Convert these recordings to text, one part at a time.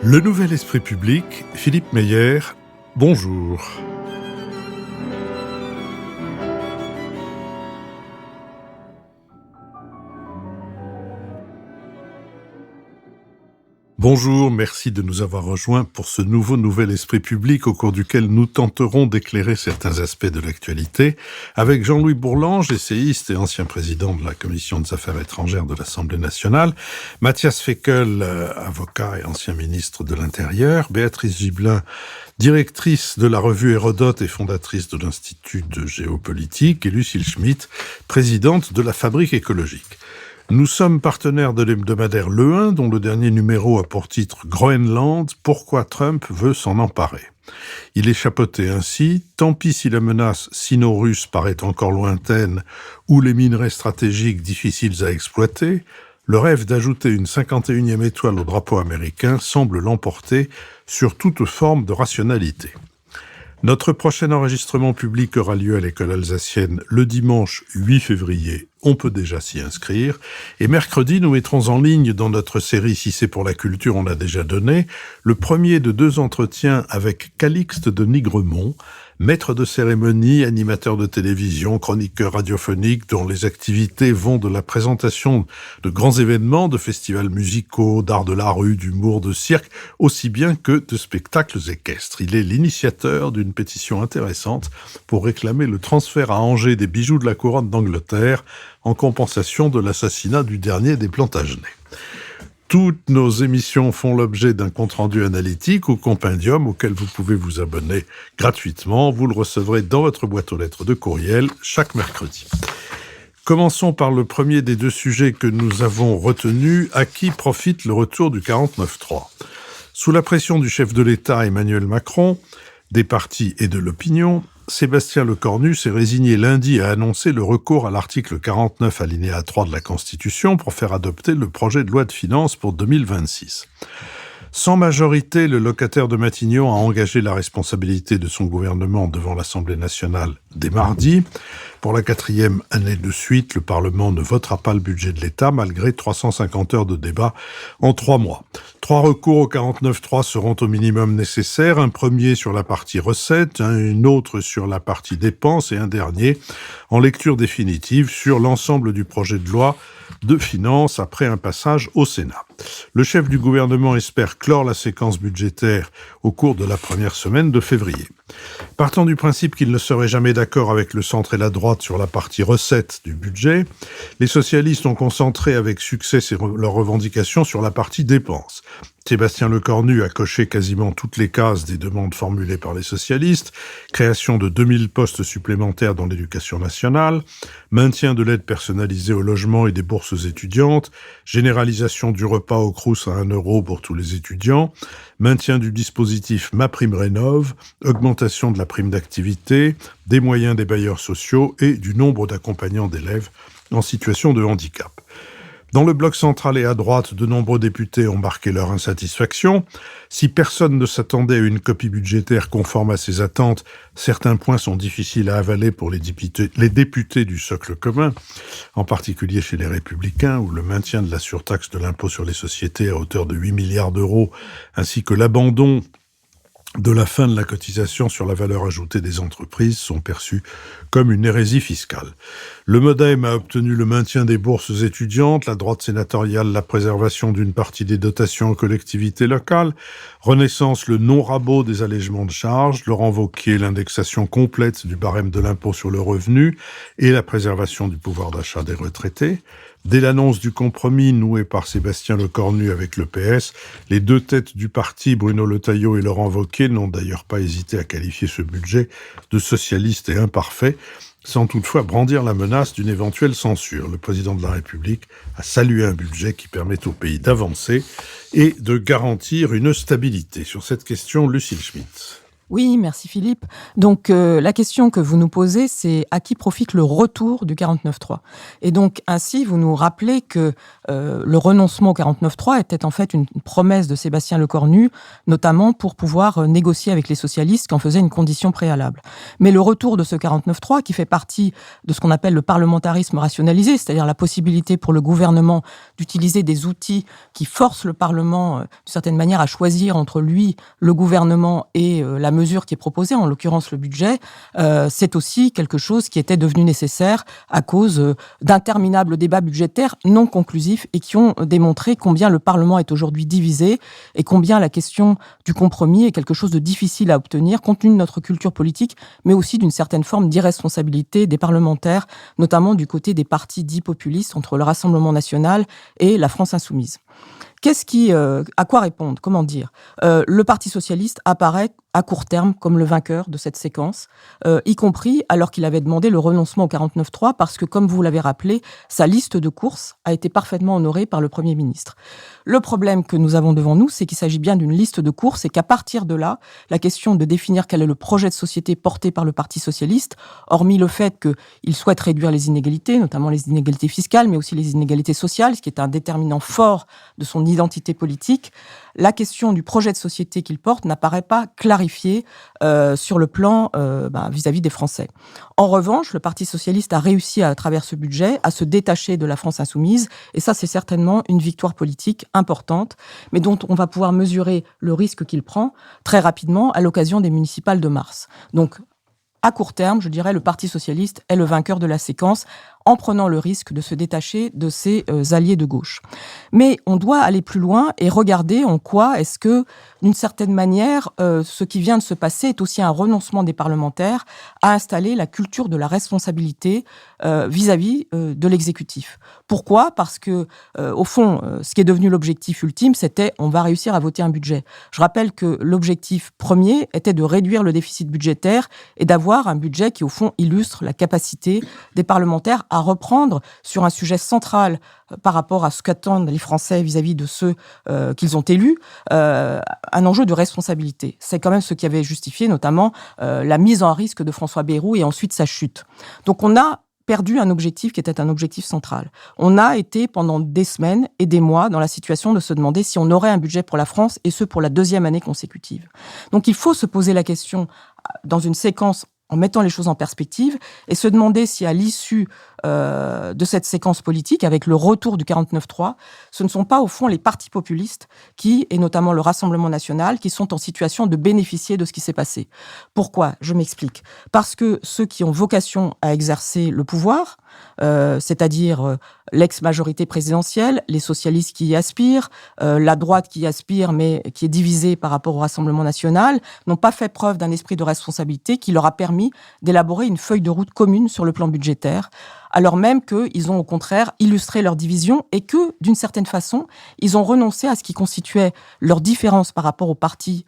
Le Nouvel Esprit Public, Philippe Meyer, bonjour. Bonjour, merci de nous avoir rejoints pour ce Nouvel Esprit Public au cours duquel nous tenterons d'éclairer certains aspects de l'actualité avec Jean-Louis Bourlange, essayiste et ancien président de la Commission des Affaires étrangères de l'Assemblée nationale, Matthias Fekl, avocat et ancien ministre de l'Intérieur, Béatrice Gibelin, directrice de la revue Hérodote et fondatrice de l'Institut de géopolitique, et Lucille Schmitt, présidente de la Fabrique écologique. Nous sommes partenaires de l'hebdomadaire Le 1, dont le dernier numéro a pour titre « Groenland, pourquoi Trump veut s'en emparer ». Il est chapeauté ainsi « Tant pis si la menace sino-russe paraît encore lointaine ou les minerais stratégiques difficiles à exploiter, le rêve d'ajouter une 51e étoile au drapeau américain semble l'emporter sur toute forme de rationalité ». Notre prochain enregistrement public aura lieu à l'école alsacienne le dimanche 8 février. On peut déjà s'y inscrire. Et mercredi, nous mettrons en ligne dans notre série Si c'est pour la culture, on l'a déjà donné, le premier de 2 entretiens avec Calixte de Nigremont, maître de cérémonie, animateur de télévision, chroniqueur radiophonique dont les activités vont de la présentation de grands événements, de festivals musicaux, d'art de la rue, d'humour, de cirque, aussi bien que de spectacles équestres. Il est l'initiateur d'une pétition intéressante pour réclamer le transfert à Angers des bijoux de la couronne d'Angleterre en compensation de l'assassinat du dernier des Plantagenets. Toutes nos émissions font l'objet d'un compte-rendu analytique ou compendium auquel vous pouvez vous abonner gratuitement. Vous le recevrez dans votre boîte aux lettres de courriel chaque mercredi. Commençons par le premier des 2 sujets que nous avons retenus. À qui profite le retour du 49.3 ? Sous la pression du chef de l'État Emmanuel Macron, des partis et de l'opinion, Sébastien Lecornu s'est résigné lundi à annoncer le recours à l'article 49 alinéa 3 de la Constitution pour faire adopter le projet de loi de finances pour 2026. Sans majorité, le locataire de Matignon a engagé la responsabilité de son gouvernement devant l'Assemblée nationale dès mardi. Pour la 4e année de suite, le Parlement ne votera pas le budget de l'État malgré 350 heures de débat en 3 mois. 3 recours au 49.3 seront au minimum nécessaires, un premier sur la partie recettes, un autre sur la partie dépenses et un dernier en lecture définitive sur l'ensemble du projet de loi de finances après un passage au Sénat. Le chef du gouvernement espère clore la séquence budgétaire au cours de la première semaine de février. Partant du principe qu'il ne serait jamais d'accord avec le centre et la droite sur la partie recettes du budget, les socialistes ont concentré avec succès leurs revendications sur la partie dépenses. Sébastien Lecornu a coché quasiment toutes les cases des demandes formulées par les socialistes, création de 2000 postes supplémentaires dans l'éducation nationale, maintien de l'aide personnalisée au logement et des bourses étudiantes, généralisation du repas au Crous à 1 € pour tous les étudiants, maintien du dispositif MaPrimeRénov', augmentation de la prime d'activité, des moyens des bailleurs sociaux et du nombre d'accompagnants d'élèves en situation de handicap. Dans le bloc central et à droite, de nombreux députés ont marqué leur insatisfaction. Si personne ne s'attendait à une copie budgétaire conforme à ses attentes, certains points sont difficiles à avaler pour les députés du socle commun, en particulier chez les Républicains, où le maintien de la surtaxe de l'impôt sur les sociétés à hauteur de 8 milliards d'euros, ainsi que l'abandon de la fin de la cotisation sur la valeur ajoutée des entreprises sont perçus comme une hérésie fiscale. Le MoDem a obtenu le maintien des bourses étudiantes, la droite sénatoriale la préservation d'une partie des dotations aux collectivités locales, Renaissance le non-rabot des allègements de charges, Laurent Wauquiez l'indexation complète du barème de l'impôt sur le revenu et la préservation du pouvoir d'achat des retraités. Dès l'annonce du compromis noué par Sébastien Lecornu avec le PS, les 2 têtes du parti, Bruno Retailleau et Laurent Wauquiez, n'ont d'ailleurs pas hésité à qualifier ce budget de socialiste et imparfait, sans toutefois brandir la menace d'une éventuelle censure. Le président de la République a salué un budget qui permet au pays d'avancer et de garantir une stabilité. Sur cette question, Lucille Schmitt. Oui, merci Philippe. Donc la question que vous nous posez, c'est à qui profite le retour du 49.3 ? Et donc ainsi, vous nous rappelez que le renoncement au 49.3 était en fait une promesse de Sébastien Lecornu, notamment pour pouvoir négocier avec les socialistes, qui en faisait une condition préalable. Mais le retour de ce 49.3, qui fait partie de ce qu'on appelle le parlementarisme rationalisé, c'est-à-dire la possibilité pour le gouvernement d'utiliser des outils qui forcent le Parlement, d'une certaine manière, à choisir entre lui, le gouvernement et la mesure qui est proposée, en l'occurrence le budget, c'est aussi quelque chose qui était devenu nécessaire à cause d'interminables débats budgétaires non conclusifs et qui ont démontré combien le Parlement est aujourd'hui divisé et combien la question du compromis est quelque chose de difficile à obtenir compte tenu de notre culture politique, mais aussi d'une certaine forme d'irresponsabilité des parlementaires, notamment du côté des partis dits populistes entre le Rassemblement national et la France insoumise. À quoi répondre ? Comment dire ? Le Parti socialiste apparaît à court terme comme le vainqueur de cette séquence, y compris alors qu'il avait demandé le renoncement au 49.3 parce que, comme vous l'avez rappelé, sa liste de courses a été parfaitement honorée par le Premier ministre. Le problème que nous avons devant nous, c'est qu'il s'agit bien d'une liste de courses et qu'à partir de là, la question de définir quel est le projet de société porté par le Parti socialiste, hormis le fait qu'il souhaite réduire les inégalités, notamment les inégalités fiscales, mais aussi les inégalités sociales, ce qui est un déterminant fort de son identité politique, la question du projet de société qu'il porte n'apparaît pas clarifiée sur le plan vis-à-vis des Français. En revanche, le Parti socialiste a réussi, à travers ce budget, à se détacher de la France insoumise, et ça, c'est certainement une victoire politique importante, mais dont on va pouvoir mesurer le risque qu'il prend très rapidement à l'occasion des municipales de mars. Donc, à court terme, je dirais, le Parti socialiste est le vainqueur de la séquence en prenant le risque de se détacher de ses alliés de gauche. Mais on doit aller plus loin et regarder en quoi est-ce que, d'une certaine manière, ce qui vient de se passer est aussi un renoncement des parlementaires à installer la culture de la responsabilité vis-à-vis de l'exécutif. Pourquoi ? Parce que, au fond, ce qui est devenu l'objectif ultime, c'était on va réussir à voter un budget. Je rappelle que l'objectif premier était de réduire le déficit budgétaire et d'avoir un budget qui, au fond, illustre la capacité des parlementaires à reprendre sur un sujet central par rapport à ce qu'attendent les Français vis-à-vis de ceux qu'ils ont élus, un enjeu de responsabilité. C'est quand même ce qui avait justifié notamment la mise en risque de François Bayrou et ensuite sa chute. Donc on a perdu un objectif qui était un objectif central. On a été pendant des semaines et des mois dans la situation de se demander si on aurait un budget pour la France, et ce pour la 2e année consécutive. Donc il faut se poser la question dans une séquence en mettant les choses en perspective, et se demander si à l'issue de cette séquence politique, avec le retour du 49.3, ce ne sont pas au fond les partis populistes qui, et notamment le Rassemblement national, qui sont en situation de bénéficier de ce qui s'est passé. Pourquoi ? Je m'explique. Parce que ceux qui ont vocation à exercer le pouvoir, c'est-à-dire l'ex-majorité présidentielle, les socialistes qui y aspirent, la droite qui y aspire mais qui est divisée par rapport au Rassemblement national, n'ont pas fait preuve d'un esprit de responsabilité qui leur a permis d'élaborer une feuille de route commune sur le plan budgétaire, alors même qu'ils ont au contraire illustré leur division et que, d'une certaine façon, ils ont renoncé à ce qui constituait leur différence par rapport aux partis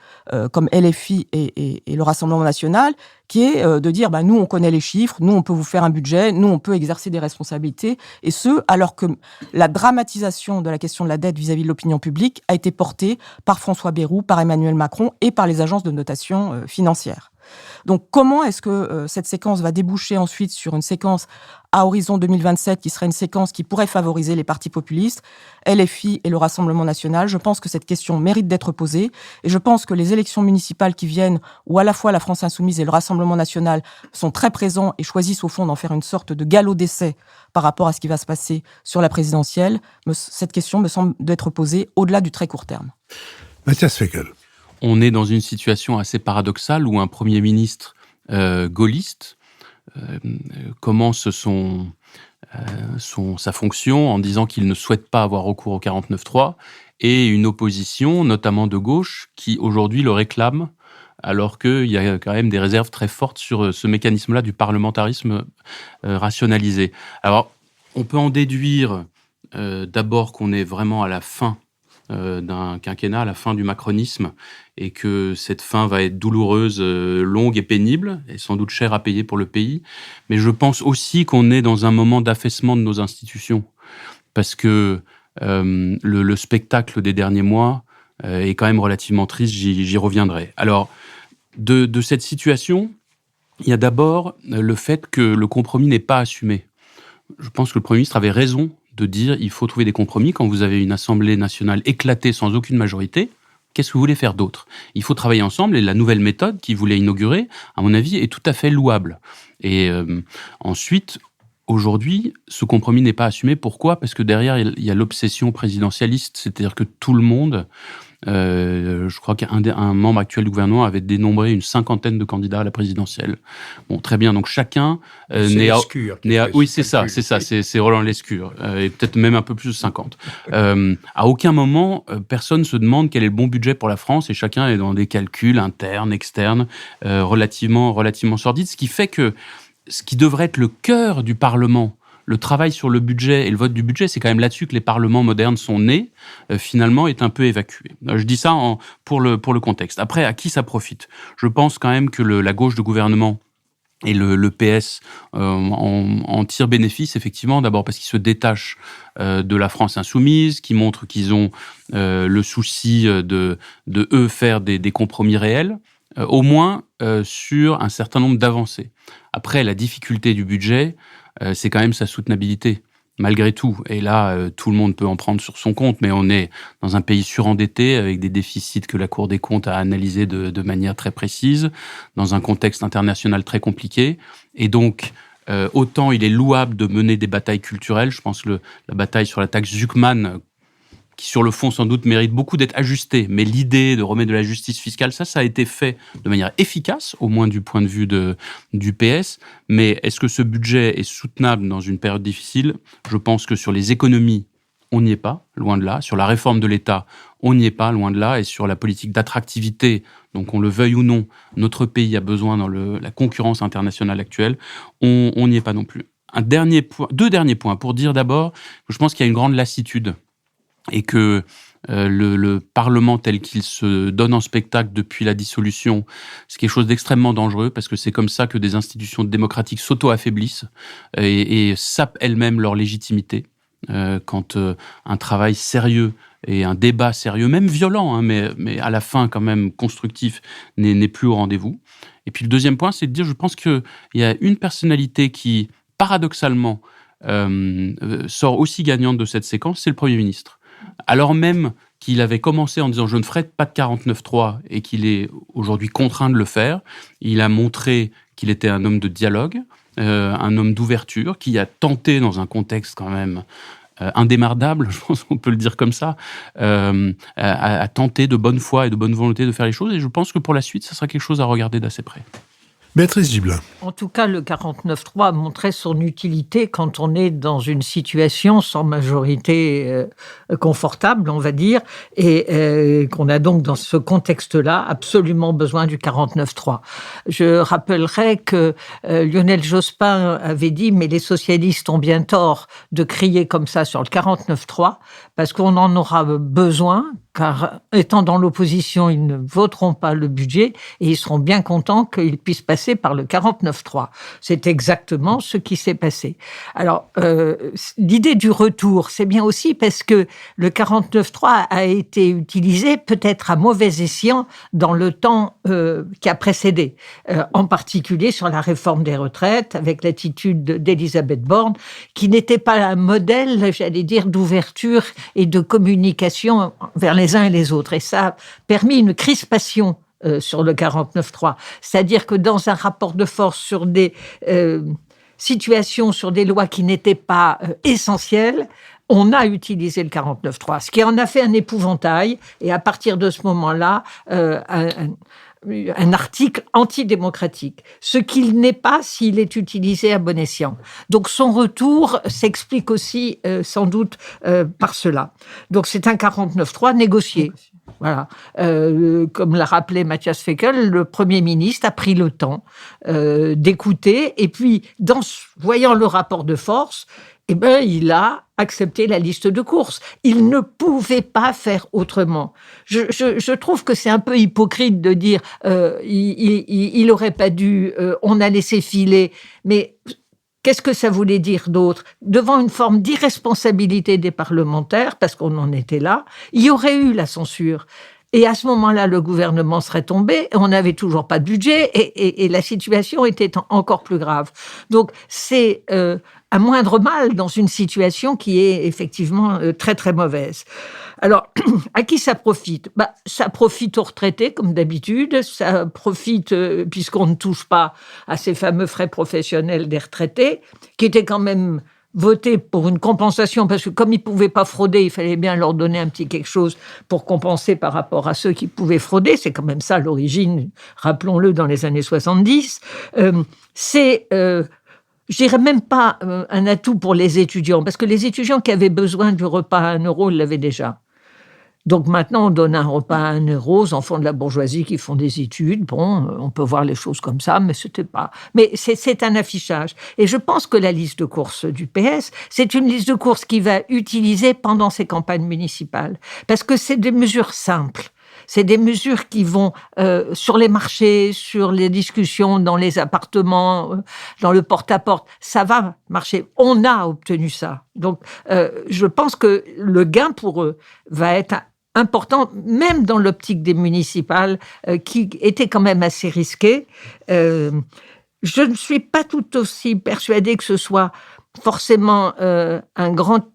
comme LFI et le Rassemblement national, qui est de dire nous on connaît les chiffres, nous on peut vous faire un budget, nous on peut exercer des responsabilités, et ce, alors que la dramatisation de la question de la dette vis-à-vis de l'opinion publique a été portée par François Bayrou, par Emmanuel Macron et par les agences de notation financière. Donc comment est-ce que cette séquence va déboucher ensuite sur une séquence à horizon 2027 qui serait une séquence qui pourrait favoriser les partis populistes, LFI et le Rassemblement national ? Je pense que cette question mérite d'être posée, et je pense que les élections municipales qui viennent, où à la fois la France insoumise et le Rassemblement national sont très présents et choisissent au fond d'en faire une sorte de galop d'essai par rapport à ce qui va se passer sur la présidentielle, cette question me semble d'être posée au-delà du très court terme. Matthias Fekl. On est dans une situation assez paradoxale où un Premier ministre gaulliste commence sa fonction en disant qu'il ne souhaite pas avoir recours au 49.3, et une opposition, notamment de gauche, qui aujourd'hui le réclame, alors qu'il y a quand même des réserves très fortes sur ce mécanisme-là du parlementarisme rationalisé. Alors, on peut en déduire d'abord qu'on est vraiment à la fin d'un quinquennat, à la fin du macronisme, et que cette fin va être douloureuse, longue et pénible, et sans doute chère à payer pour le pays. Mais je pense aussi qu'on est dans un moment d'affaissement de nos institutions, parce que le spectacle des derniers mois est quand même relativement triste, j'y reviendrai. Alors, De cette situation, il y a d'abord le fait que le compromis n'est pas assumé. Je pense que le Premier ministre avait raison de dire il faut trouver des compromis quand vous avez une Assemblée nationale éclatée sans aucune majorité. Qu'est-ce que vous voulez faire d'autre ? Il faut travailler ensemble et la nouvelle méthode qu'il voulait inaugurer, à mon avis, est tout à fait louable. Et ensuite, aujourd'hui, ce compromis n'est pas assumé. Pourquoi ? Parce que derrière, il y a l'obsession présidentialiste, c'est-à-dire que tout le monde... je crois qu'un membre actuel du gouvernement avait dénombré une 50aine de candidats à la présidentielle. Bon, très bien. Donc chacun oui, c'est ça. C'est Roland Lescure, et peut-être même un peu plus de 50. À aucun moment, personne se demande quel est le bon budget pour la France, et chacun est dans des calculs internes, externes, relativement sordides. Ce qui fait que ce qui devrait être le cœur du Parlement, le travail sur le budget et le vote du budget, c'est quand même là-dessus que les parlements modernes sont nés, finalement, est un peu évacué. Je dis ça pour le contexte. Après, à qui ça profite ? Je pense quand même que la gauche de gouvernement et le PS en tirent bénéfice, effectivement, d'abord parce qu'ils se détachent de la France insoumise, qui montrent qu'ils ont le souci de eux faire des compromis réels, au moins sur un certain nombre d'avancées. Après, la difficulté du budget, c'est quand même sa soutenabilité, malgré tout. Et là, tout le monde peut en prendre sur son compte, mais on est dans un pays surendetté, avec des déficits que la Cour des comptes a analysés de manière très précise, dans un contexte international très compliqué. Et donc, autant il est louable de mener des batailles culturelles, je pense que la bataille sur la taxe Zuckman, qui sur le fond sans doute mérite beaucoup d'être ajustée, mais l'idée de remettre de la justice fiscale, ça a été fait de manière efficace, au moins du point de vue du PS. Mais est-ce que ce budget est soutenable dans une période difficile ? Je pense que sur les économies, on n'y est pas, loin de là. Sur la réforme de l'État, on n'y est pas, loin de là. Et sur la politique d'attractivité, donc on le veuille ou non, notre pays a besoin dans la concurrence internationale actuelle, on n'y est pas non plus. Deux derniers points pour dire d'abord que je pense qu'il y a une grande lassitude et que le Parlement tel qu'il se donne en spectacle depuis la dissolution, c'est quelque chose d'extrêmement dangereux, parce que c'est comme ça que des institutions démocratiques s'auto-affaiblissent et sapent elles-mêmes leur légitimité. Quand un travail sérieux et un débat sérieux, même violent, mais à la fin quand même constructif, n'est plus au rendez-vous. Et puis le deuxième point, c'est de dire, je pense qu'il y a une personnalité qui, paradoxalement, sort aussi gagnante de cette séquence, c'est le Premier ministre. Alors même qu'il avait commencé en disant « je ne ferai pas de 49.3 » et qu'il est aujourd'hui contraint de le faire, il a montré qu'il était un homme de dialogue, un homme d'ouverture, qui a tenté, dans un contexte quand même indémardable, je pense qu'on peut le dire comme ça, à tenter de bonne foi et de bonne volonté de faire les choses. Et je pense que pour la suite, ça sera quelque chose à regarder d'assez près. Béatrice Gibelin. En tout cas, le 49.3 montrait son utilité quand on est dans une situation sans majorité confortable, on va dire, et qu'on a donc dans ce contexte-là absolument besoin du 49.3. Je rappellerai que Lionel Jospin avait dit « mais les socialistes ont bien tort de crier comme ça sur le 49.3 parce qu'on en aura besoin ». Car étant dans l'opposition, ils ne voteront pas le budget et ils seront bien contents qu'ils puissent passer par le 49.3. C'est exactement ce qui s'est passé. Alors, l'idée du retour, c'est bien aussi parce que le 49.3 a été utilisé peut-être à mauvais escient dans le temps qui a précédé, en particulier sur la réforme des retraites, avec l'attitude d'Elisabeth Borne, qui n'était pas un modèle, j'allais dire, d'ouverture et de communication vers les uns et les autres. Et ça a permis une crispation sur le 49.3. C'est-à-dire que dans un rapport de force sur des situations, sur des lois qui n'étaient pas essentielles, on a utilisé le 49.3, ce qui en a fait un épouvantail. Et à partir de ce moment-là, un article antidémocratique, ce qu'il n'est pas s'il est utilisé à bon escient. Donc son retour s'explique aussi sans doute par cela. Donc c'est un 49.3 négocié. Voilà. Comme l'a rappelé Matthias Fekl, le Premier ministre a pris le temps d'écouter, et puis, voyant le rapport de force, il a accepté la liste de courses. Il ne pouvait pas faire autrement. Je trouve que c'est un peu hypocrite de dire il n'aurait pas dû, on a laissé filer, mais qu'est-ce que ça voulait dire d'autre ? Devant une forme d'irresponsabilité des parlementaires, parce qu'on en était là, il y aurait eu la censure. Et à ce moment-là, le gouvernement serait tombé, on n'avait toujours pas de budget et la situation était encore plus grave. Donc, c'est un moindre mal dans une situation qui est effectivement très, très mauvaise. Alors, à qui ça profite ? Ça profite aux retraités, comme d'habitude. Ça profite, puisqu'on ne touche pas à ces fameux frais professionnels des retraités, qui étaient quand même votés pour une compensation, parce que comme ils ne pouvaient pas frauder, il fallait bien leur donner un petit quelque chose pour compenser par rapport à ceux qui pouvaient frauder. C'est quand même ça l'origine, rappelons-le, dans les années 70. Je dirais même pas un atout pour les étudiants, parce que les étudiants qui avaient besoin du repas à 1 euro, ils l'avaient déjà. Donc maintenant, on donne un repas à 1 euro aux enfants de la bourgeoisie qui font des études. Bon, on peut voir les choses comme ça, mais c'était pas. Mais c'est un affichage. Et je pense que la liste de courses du PS, c'est une liste de courses qui va utiliser pendant ces campagnes municipales, parce que c'est des mesures simples. C'est des mesures qui vont sur les marchés, sur les discussions dans les appartements, dans le porte-à-porte. Ça va marcher. On a obtenu ça. Donc, je pense que le gain pour eux va être important, même dans l'optique des municipales, qui étaient quand même assez risquées. Je ne suis pas tout aussi persuadée que ce soit forcément un grand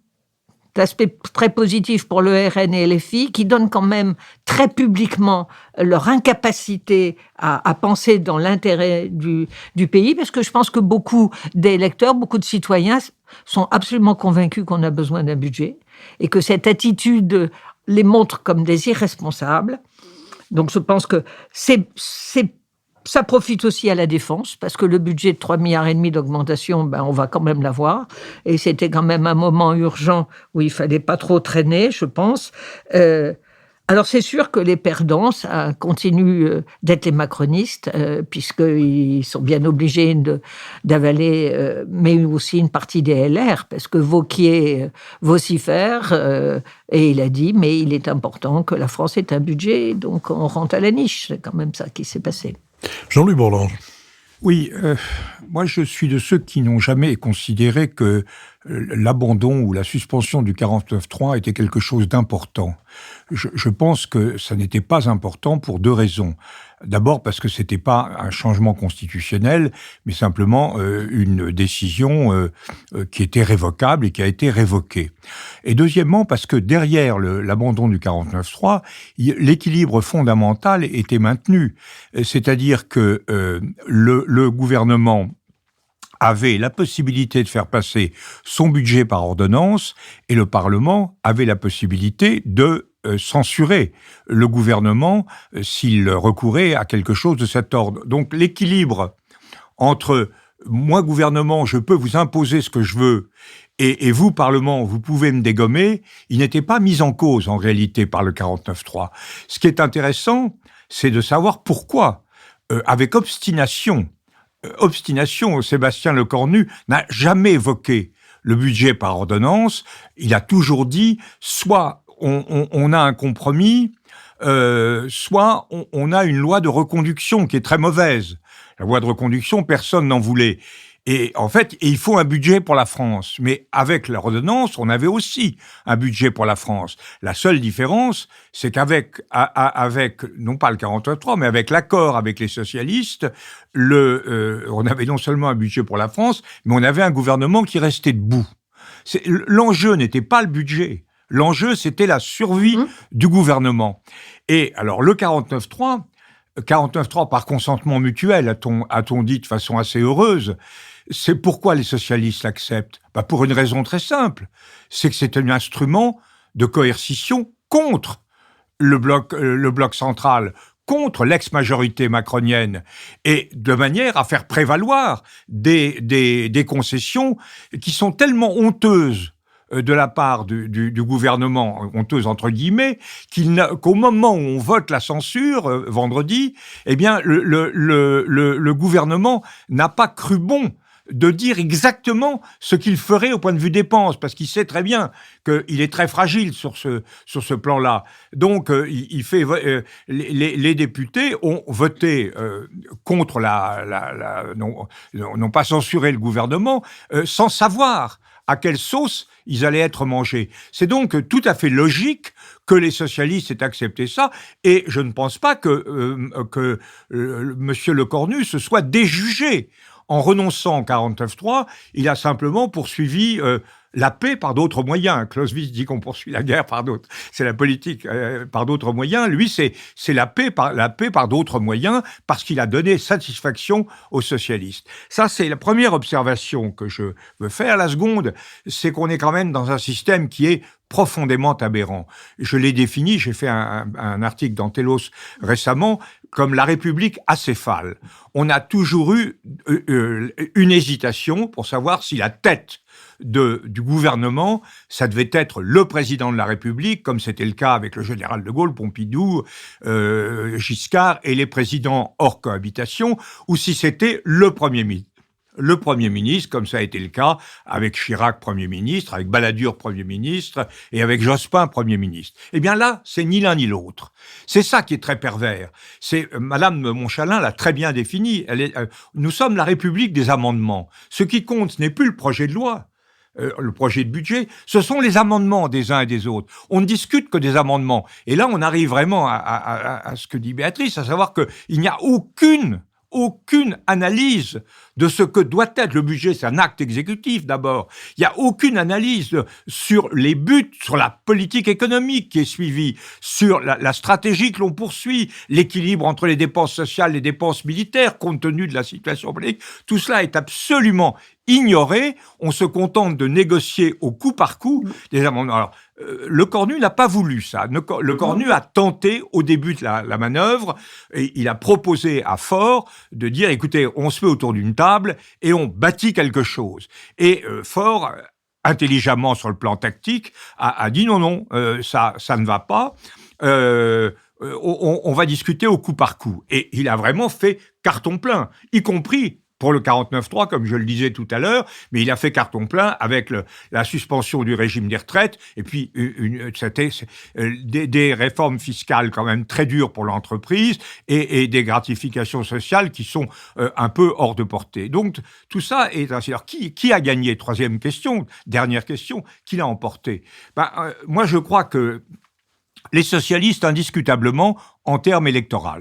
aspect très positif pour le RN et LFI, qui donnent quand même très publiquement leur incapacité à penser dans l'intérêt du pays, parce que je pense que beaucoup d'électeurs, beaucoup de citoyens sont absolument convaincus qu'on a besoin d'un budget, et que cette attitude les montre comme des irresponsables. Donc je pense que ça profite aussi à la défense, parce que le budget de 3,5 milliards d'augmentation, on va quand même l'avoir. Et c'était quand même un moment urgent où il fallait pas trop traîner, je pense. Alors c'est sûr que les perdants, ça continue d'être les macronistes, puisqu'ils sont bien obligés d'avaler, mais aussi une partie des LR, parce que Wauquiez vocifère, et il a dit, mais il est important que la France ait un budget, donc on rentre à la niche. C'est quand même ça qui s'est passé. Jean-Louis Bourlanges. Oui, moi je suis de ceux qui n'ont jamais considéré que l'abandon ou la suspension du 49.3 était quelque chose d'important. Je pense que ça n'était pas important pour 2 raisons. D'abord parce que c'était pas un changement constitutionnel, mais simplement une décision qui était révocable et qui a été révoquée. Et deuxièmement parce que derrière l'abandon du 49.3, l'équilibre fondamental était maintenu. C'est-à-dire que le gouvernement avait la possibilité de faire passer son budget par ordonnance et le Parlement avait la possibilité de censurer le gouvernement s'il recourait à quelque chose de cet ordre. Donc l'équilibre entre moi, gouvernement, je peux vous imposer ce que je veux et vous, Parlement, vous pouvez me dégommer, il n'était pas mis en cause en réalité par le 49.3. Ce qui est intéressant, c'est de savoir pourquoi, avec obstination, Sébastien Lecornu n'a jamais évoqué le budget par ordonnance. Il a toujours dit, soit on a un compromis, soit on a une loi de reconduction qui est très mauvaise. La loi de reconduction, personne n'en voulait. Et en fait, il faut un budget pour la France. Mais avec l'ordonnance, on avait aussi un budget pour la France. La seule différence, c'est qu'avec, non pas le 49.3, mais avec l'accord avec les socialistes, on avait non seulement un budget pour la France, mais on avait un gouvernement qui restait debout. L'enjeu n'était pas le budget. L'enjeu, c'était la survie du gouvernement. Et alors, le 49.3 par consentement mutuel, a-t-on dit de façon assez heureuse. C'est pourquoi les socialistes l'acceptent. Pour une raison très simple. C'est que c'est un instrument de coercition contre le bloc central, contre l'ex-majorité macronienne, et de manière à faire prévaloir des concessions qui sont tellement honteuses de la part du gouvernement, honteuse entre guillemets, qu'au moment où on vote la censure, vendredi, eh bien, le gouvernement n'a pas cru bon de dire exactement ce qu'il ferait au point de vue dépenses, parce qu'il sait très bien qu'il est très fragile sur ce plan-là. Donc, les députés ont voté contre n'ont pas censuré le gouvernement, sans savoir à quelle sauce ils allaient être mangés. C'est donc tout à fait logique que les socialistes aient accepté ça, et je ne pense pas que Monsieur Lecornu se soit déjugé. En renonçant au 49.3, il a simplement poursuivi la paix par d'autres moyens. Clausewitz dit qu'on poursuit la guerre par d'autres. C'est la politique par d'autres moyens. Lui, c'est la paix par d'autres moyens, parce qu'il a donné satisfaction aux socialistes. Ça, c'est la première observation que je veux faire. La seconde, c'est qu'on est quand même dans un système qui est profondément aberrant. Je l'ai défini, j'ai fait un article dans Télos récemment, comme la République acéphale. On a toujours eu une hésitation pour savoir si la tête du gouvernement, ça devait être le président de la République, comme c'était le cas avec le général de Gaulle, Pompidou, Giscard et les présidents hors cohabitation, ou si c'était le Premier ministre. Le Premier ministre, comme ça a été le cas avec Chirac Premier ministre, avec Balladur Premier ministre et avec Jospin Premier ministre. Eh bien là, c'est ni l'un ni l'autre. C'est ça qui est très pervers. Madame Montchalin l'a très bien défini. Nous sommes la République des amendements. Ce qui compte, ce n'est plus le projet de loi, le projet de budget, ce sont les amendements des uns et des autres. On ne discute que des amendements. Et là, on arrive vraiment à ce que dit Béatrice, à savoir qu'il n'y a aucune analyse de ce que doit être le budget. C'est un acte exécutif d'abord. Il n'y a aucune analyse sur les buts, sur la politique économique qui est suivie, sur la stratégie que l'on poursuit, l'équilibre entre les dépenses sociales et les dépenses militaires compte tenu de la situation politique. Tout cela est absolument ignoré. On se contente de négocier au coup par coup des amendements. Alors, Lecornu n'a pas voulu ça. Lecornu a tenté au début de la manœuvre, et il a proposé à Faure de dire, écoutez, on se met autour d'une table et on bâtit quelque chose. Et Faure, intelligemment sur le plan tactique, a dit non, ça ne va pas. On va discuter au coup par coup. Et il a vraiment fait carton plein, y compris pour le 49.3, comme je le disais tout à l'heure, mais il a fait carton plein avec la suspension du régime des retraites, et puis des réformes fiscales quand même très dures pour l'entreprise, et des gratifications sociales qui sont un peu hors de portée. Donc tout ça est ainsi. Alors qui a gagné? Troisième question, dernière question, qui l'a emporté? Moi je crois que les socialistes, indiscutablement, en termes électoraux.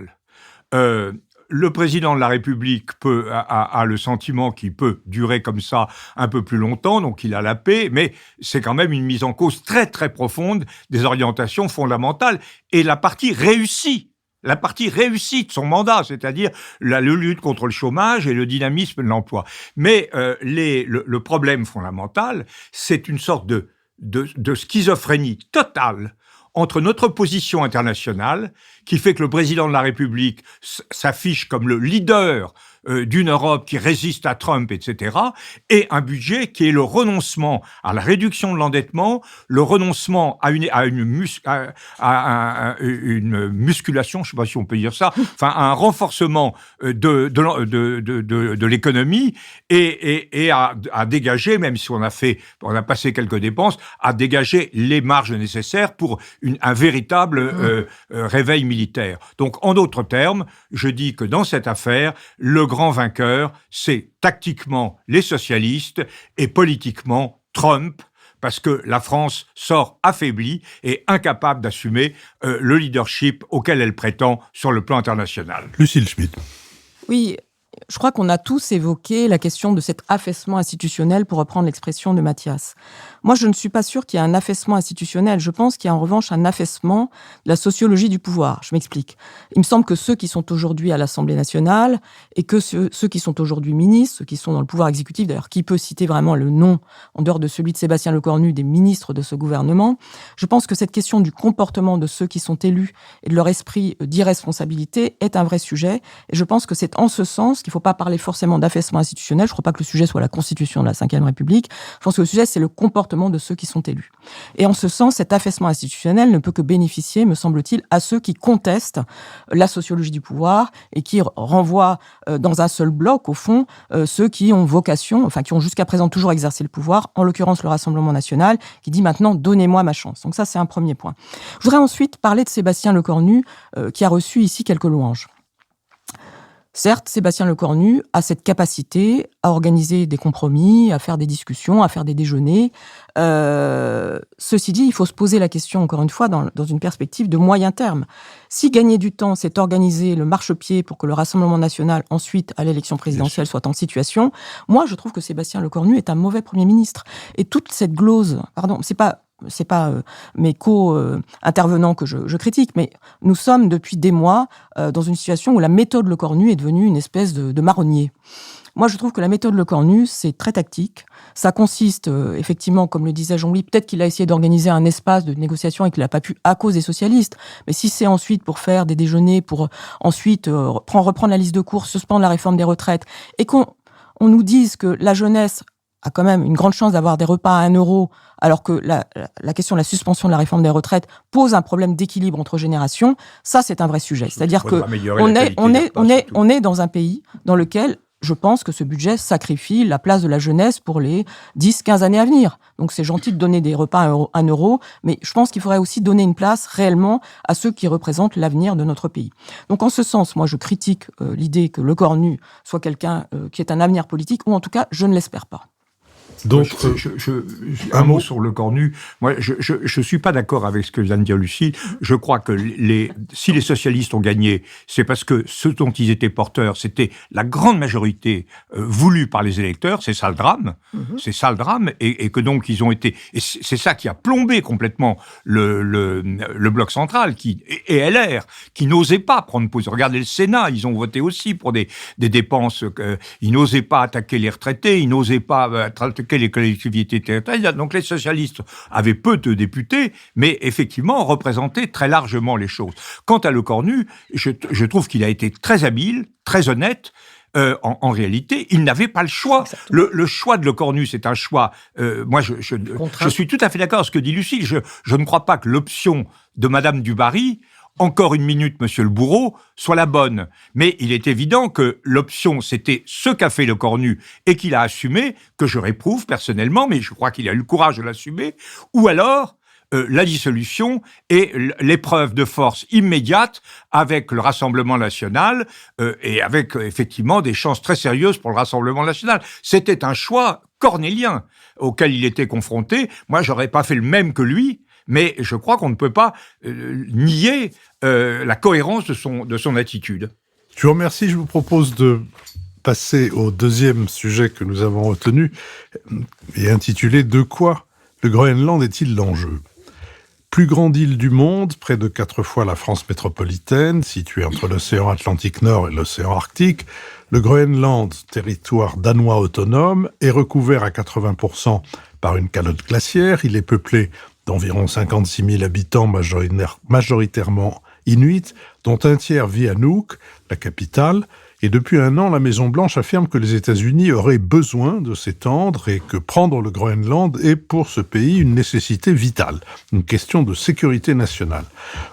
Le président de la République a le sentiment qu'il peut durer comme ça un peu plus longtemps, donc il a la paix, mais c'est quand même une mise en cause très très profonde des orientations fondamentales. Et la partie réussie de son mandat, c'est-à-dire la lutte contre le chômage et le dynamisme de l'emploi. Mais le problème fondamental, c'est une sorte de schizophrénie totale entre notre position internationale, qui fait que le président de la République s'affiche comme le leader d'une Europe qui résiste à Trump, etc., et un budget qui est le renoncement à la réduction de l'endettement, le renoncement à une musculation, je ne sais pas si on peut dire ça, enfin à un renforcement de l'économie, et à dégager, même si on a passé quelques dépenses, à dégager les marges nécessaires pour un véritable réveil militaire. Donc, en d'autres termes, je dis que dans cette affaire, le grand vainqueur, c'est tactiquement les socialistes et politiquement Trump, parce que la France sort affaiblie et incapable d'assumer le leadership auquel elle prétend sur le plan international. Lucile Schmitt. Oui, je crois qu'on a tous évoqué la question de cet affaissement institutionnel, pour reprendre l'expression de Mathias. Moi, je ne suis pas sûre qu'il y ait un affaissement institutionnel. Je pense qu'il y a en revanche un affaissement de la sociologie du pouvoir. Je m'explique. Il me semble que ceux qui sont aujourd'hui à l'Assemblée nationale et que ceux qui sont aujourd'hui ministres, ceux qui sont dans le pouvoir exécutif, d'ailleurs, qui peut citer vraiment le nom, en dehors de celui de Sébastien Lecornu, des ministres de ce gouvernement, je pense que cette question du comportement de ceux qui sont élus et de leur esprit d'irresponsabilité est un vrai sujet. Et je pense que c'est en ce sens qu'il ne faut pas parler forcément d'affaissement institutionnel. Je ne crois pas que le sujet soit la Constitution de la Ve République. Je pense que le sujet, c'est le comportement de ceux qui sont élus. Et en ce sens, cet affaissement institutionnel ne peut que bénéficier, me semble-t-il, à ceux qui contestent la sociologie du pouvoir et qui renvoient dans un seul bloc, au fond, ceux qui ont vocation, enfin qui ont jusqu'à présent toujours exercé le pouvoir, en l'occurrence le Rassemblement national, qui dit maintenant « donnez-moi ma chance ». Donc ça, c'est un premier point. Je voudrais ensuite parler de Sébastien Lecornu, qui a reçu ici quelques louanges. Certes, Sébastien Lecornu a cette capacité à organiser des compromis, à faire des discussions, à faire des déjeuners. Ceci dit, il faut se poser la question, encore une fois, dans une perspective de moyen terme. Si gagner du temps, c'est organiser le marchepied pour que le Rassemblement national, ensuite, à l'élection présidentielle, soit en situation, moi, je trouve que Sébastien Lecornu est un mauvais Premier ministre. Et toute cette glose, c'est pas mes co-intervenants que je critique, mais nous sommes depuis des mois dans une situation où la méthode Lecornu est devenue une espèce de marronnier. Moi, je trouve que la méthode Lecornu, c'est très tactique. Ça consiste, effectivement, comme le disait Jean-Louis, peut-être qu'il a essayé d'organiser un espace de négociation et qu'il n'a pas pu à cause des socialistes. Mais si c'est ensuite pour faire des déjeuners, pour ensuite reprendre la liste de courses, suspendre la réforme des retraites, et qu'on nous dise que la jeunesse a quand même une grande chance d'avoir des repas à 1 euro, alors que la question de la suspension de la réforme des retraites pose un problème d'équilibre entre générations, ça c'est un vrai sujet. C'est-à-dire que on est dans un pays dans lequel je pense que ce budget sacrifie la place de la jeunesse pour les 10-15 années à venir. Donc c'est gentil de donner des repas à 1 euro, mais je pense qu'il faudrait aussi donner une place réellement à ceux qui représentent l'avenir de notre pays. Donc en ce sens, moi je critique l'idée que Lecornu soit quelqu'un qui ait un avenir politique, ou en tout cas je ne l'espère pas. Donc, un mot sur Lecornu. Moi, je suis pas d'accord avec ce que vient de dire Lucie. Je crois que si les socialistes ont gagné, c'est parce que ce dont ils étaient porteurs, c'était la grande majorité voulue par les électeurs. C'est ça le drame. C'est ça le drame. Et que donc, ils ont été... Et c'est ça qui a plombé complètement le bloc central et LR, qui n'osait pas prendre position. Regardez le Sénat, ils ont voté aussi pour des dépenses. Ils n'osaient pas attaquer les retraités, ils n'osaient pas attaquer les collectivités territoriales. Donc les socialistes avaient peu de députés, mais effectivement représentaient très largement les choses. Quant à Lecornu, je trouve qu'il a été très habile, très honnête. En réalité, il n'avait pas le choix. Le choix de Lecornu, c'est un choix... moi, je suis tout à fait d'accord avec ce que dit Lucie. Je ne crois pas que l'option de Madame Dubarry, encore une minute, monsieur le bourreau, soit la bonne. Mais il est évident que l'option, c'était ce qu'a fait Lecornu et qu'il a assumé, que je réprouve personnellement, mais je crois qu'il a eu le courage de l'assumer, ou alors la dissolution et l'épreuve de force immédiate avec le Rassemblement national et avec effectivement des chances très sérieuses pour le Rassemblement national. C'était un choix cornélien auquel il était confronté. Moi, j'aurais pas fait le même que lui, mais je crois qu'on ne peut pas nier la cohérence de son attitude. Je vous remercie. Je vous propose de passer au deuxième sujet que nous avons retenu et intitulé « De quoi le Groenland est-il l'enjeu ?» Plus grande île du monde, près de 4 fois la France métropolitaine, située entre l'océan Atlantique Nord et l'océan Arctique, le Groenland, territoire danois autonome, est recouvert à 80% par une calotte glaciaire. Il est peuplé d'environ 56 000 habitants majoritairement inuits, dont un tiers vit à Nuuk, la capitale. Et depuis 1 an, la Maison-Blanche affirme que les États-Unis auraient besoin de s'étendre et que prendre le Groenland est pour ce pays une nécessité vitale, une question de sécurité nationale.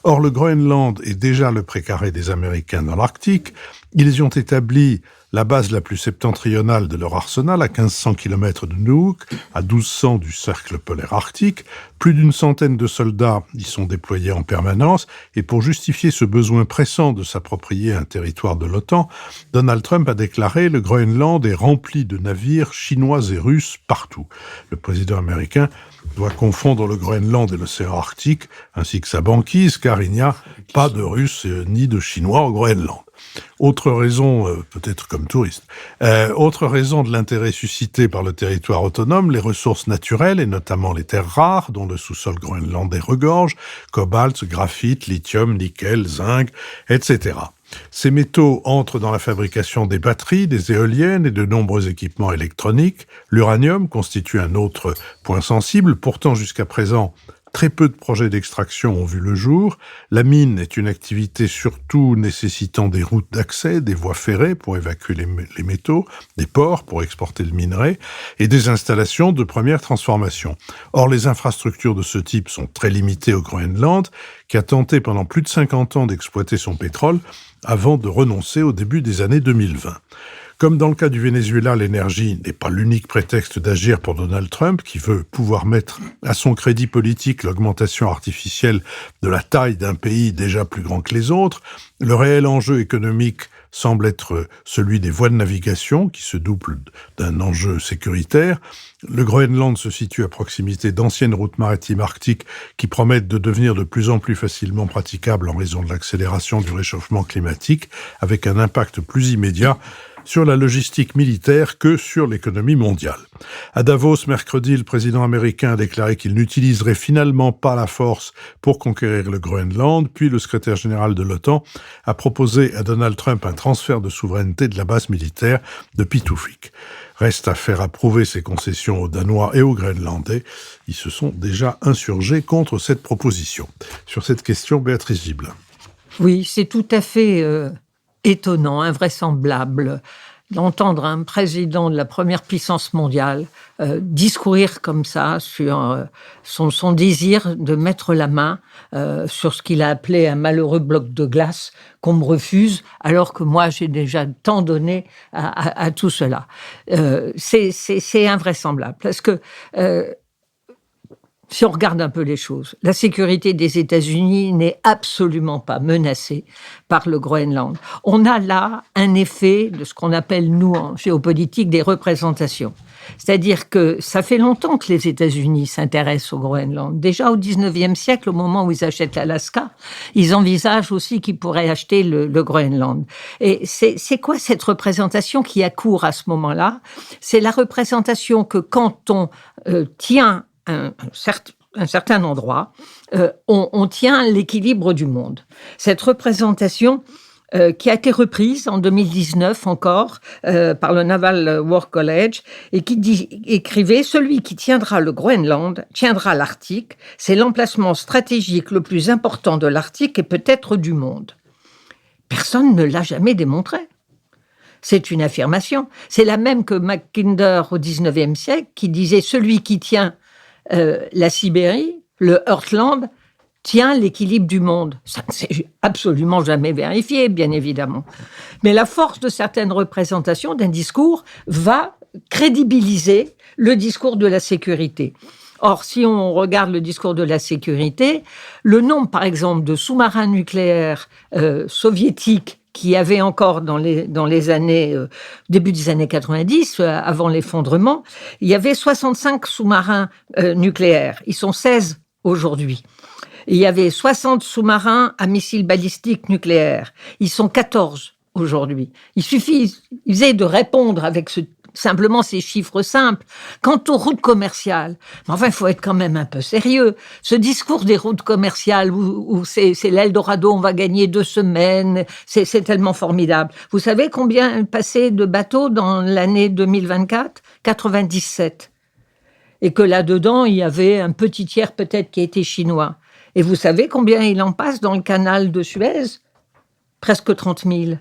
Or, le Groenland est déjà le précaré des Américains dans l'Arctique. Ils y ont établi la base la plus septentrionale de leur arsenal, à 1500 km de Nuuk, à 1200 du cercle polaire arctique. Plus d'une centaine de soldats y sont déployés en permanence. Et pour justifier ce besoin pressant de s'approprier un territoire de l'OTAN, Donald Trump a déclaré « Le Groenland est rempli de navires chinois et russes partout ». Le président américain doit confondre le Groenland et l'océan Arctique, ainsi que sa banquise, car il n'y a pas de Russes ni de Chinois au Groenland. Autre raison, peut-être comme touriste, autre raison de l'intérêt suscité par le territoire autonome, les ressources naturelles, et notamment les terres rares, dont le sous-sol groenlandais regorge, cobalt, graphite, lithium, nickel, zinc, etc. Ces métaux entrent dans la fabrication des batteries, des éoliennes et de nombreux équipements électroniques. L'uranium constitue un autre point sensible. Pourtant, jusqu'à présent, très peu de projets d'extraction ont vu le jour. La mine est une activité surtout nécessitant des routes d'accès, des voies ferrées pour évacuer les métaux, des ports pour exporter le minerai et des installations de première transformation. Or, les infrastructures de ce type sont très limitées au Groenland, qui a tenté pendant plus de 50 ans d'exploiter son pétrole avant de renoncer au début des années 2020. Comme dans le cas du Venezuela, l'énergie n'est pas l'unique prétexte d'agir pour Donald Trump, qui veut pouvoir mettre à son crédit politique l'augmentation artificielle de la taille d'un pays déjà plus grand que les autres. Le réel enjeu économique semble être celui des voies de navigation, qui se double d'un enjeu sécuritaire. Le Groenland se situe à proximité d'anciennes routes maritimes arctiques qui promettent de devenir de plus en plus facilement praticables en raison de l'accélération du réchauffement climatique, avec un impact plus immédiat sur la logistique militaire que sur l'économie mondiale. À Davos, mercredi, le président américain a déclaré qu'il n'utiliserait finalement pas la force pour conquérir le Groenland, puis le secrétaire général de l'OTAN a proposé à Donald Trump un transfert de souveraineté de la base militaire de Pituffik. Reste à faire approuver ces concessions aux Danois et aux Groenlandais. Ils se sont déjà insurgés contre cette proposition. Sur cette question, Béatrice Gibelin. Oui, c'est tout à fait étonnant, invraisemblable d'entendre un président de la première puissance mondiale discourir comme ça sur son désir de mettre la main sur ce qu'il a appelé un malheureux bloc de glace qu'on me refuse, alors que moi j'ai déjà tant donné à tout cela. C'est invraisemblable, parce que si on regarde un peu les choses, la sécurité des États-Unis n'est absolument pas menacée par le Groenland. On a là un effet de ce qu'on appelle, nous, en géopolitique, des représentations. C'est-à-dire que ça fait longtemps que les États-Unis s'intéressent au Groenland. Déjà au 19e siècle, au moment où ils achètent l'Alaska, ils envisagent aussi qu'ils pourraient acheter le Groenland. Et c'est quoi cette représentation qui accourt à ce moment-là ? C'est la représentation que quand on tient un certain endroit, on tient l'équilibre du monde. Cette représentation qui a été reprise en 2019 encore par le Naval War College et qui écrivait « Celui qui tiendra le Groenland tiendra l'Arctique. C'est l'emplacement stratégique le plus important de l'Arctique et peut-être du monde. » Personne ne l'a jamais démontré. C'est une affirmation. C'est la même que Mackinder au 19e siècle qui disait « Celui qui tient la Sibérie, le Heartland, tient l'équilibre du monde. » Ça ne s'est absolument jamais vérifié, bien évidemment. Mais la force de certaines représentations d'un discours va crédibiliser le discours de la sécurité. Or, si on regarde le discours de la sécurité, le nombre, par exemple, de sous-marins nucléaires soviétiques qu'il y avait encore dans les années, début des années 90, avant l'effondrement, il y avait 65 sous-marins nucléaires. Ils sont 16 aujourd'hui. Il y avait 60 sous-marins à missiles balistiques nucléaires. Ils sont 14 aujourd'hui. Il suffisait de répondre avec simplement ces chiffres simples. Quant aux routes commerciales, enfin, il faut être quand même un peu sérieux. Ce discours des routes commerciales où c'est l'Eldorado, on va gagner 2 semaines, c'est tellement formidable. Vous savez combien passé de bateaux dans l'année 2024 ? 97. Et que là-dedans, il y avait un petit tiers peut-être qui était chinois. Et vous savez combien il en passe dans le canal de Suez ? Presque 30 000.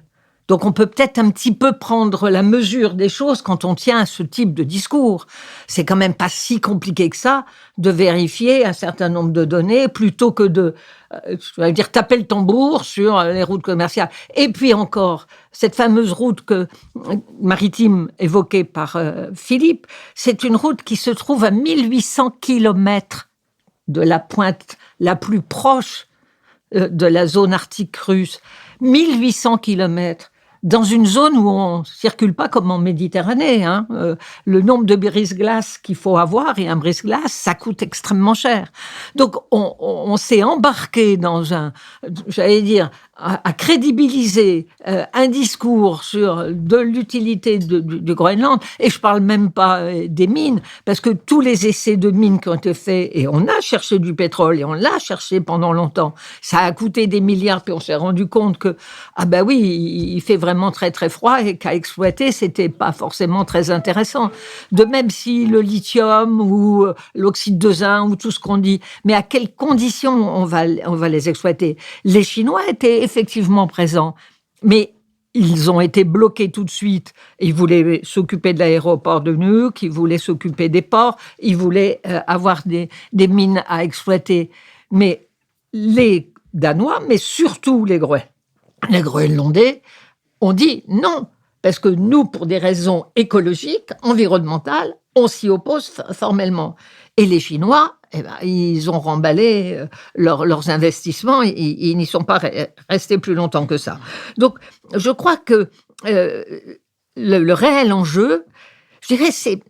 Donc on peut peut-être un petit peu prendre la mesure des choses quand on tient ce type de discours. C'est quand même pas si compliqué que ça de vérifier un certain nombre de données plutôt que de taper le tambour sur les routes commerciales. Et puis encore, cette fameuse route maritime évoquée par Philippe, c'est une route qui se trouve à 1800 kilomètres de la pointe la plus proche de la zone arctique russe. 1800 kilomètres. Dans une zone où on ne circule pas comme en Méditerranée. Le nombre de brise-glace qu'il faut avoir, et un brise-glace, ça coûte extrêmement cher. Donc, on s'est embarqué dans à crédibiliser un discours sur de l'utilité du Groenland, et je parle même pas des mines, parce que tous les essais de mines qui ont été faits, et on a cherché du pétrole, et on l'a cherché pendant longtemps, ça a coûté des milliards, puis on s'est rendu compte que, il fait vraiment très très froid, et qu'à exploiter, c'était pas forcément très intéressant. De même si le lithium, ou l'oxyde de zinc, ou tout ce qu'on dit, mais à quelles conditions on va les exploiter? Les Chinois étaient effectivement présents, mais ils ont été bloqués tout de suite. Ils voulaient s'occuper de l'aéroport de Nuuk, ils voulaient s'occuper des ports, ils voulaient avoir des mines à exploiter. Mais les Danois, mais surtout les Groenlandais, ont dit non, parce que nous, pour des raisons écologiques, environnementales, on s'y oppose formellement. Et les Chinois, ils ont remballé leurs investissements, ils n'y sont pas restés plus longtemps que ça. Donc, je crois que le réel enjeu, je dirais, c'est,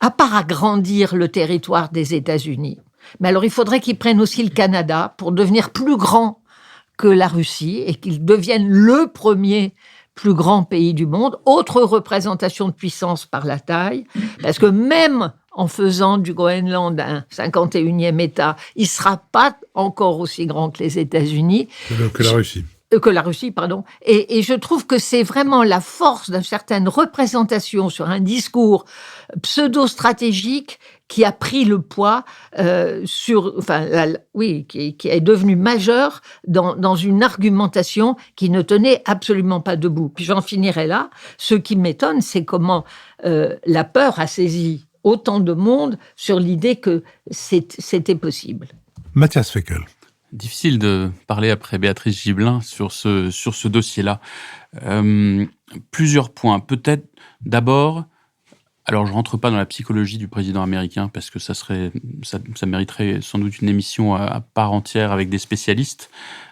à part agrandir le territoire des États-Unis, mais alors il faudrait qu'ils prennent aussi le Canada pour devenir plus grand que la Russie et qu'ils deviennent le premier plus grand pays du monde. Autre représentation de puissance par la taille, parce que même en faisant du Groenland un 51e État, il ne sera pas encore aussi grand que les États-Unis. Que la Russie. Que la Russie, pardon. Et je trouve que c'est vraiment la force d'une certaine représentation sur un discours pseudo-stratégique qui a pris le poids qui est devenu majeur dans une argumentation qui ne tenait absolument pas debout. Puis j'en finirai là. Ce qui m'étonne, c'est comment la peur a saisi autant de monde sur l'idée que c'était possible. Mathias Fekl. Difficile de parler après Béatrice Gibelin sur ce dossier-là. Plusieurs points. Peut-être d'abord, alors je ne rentre pas dans la psychologie du président américain parce que ça mériterait sans doute une émission à part entière avec des spécialistes,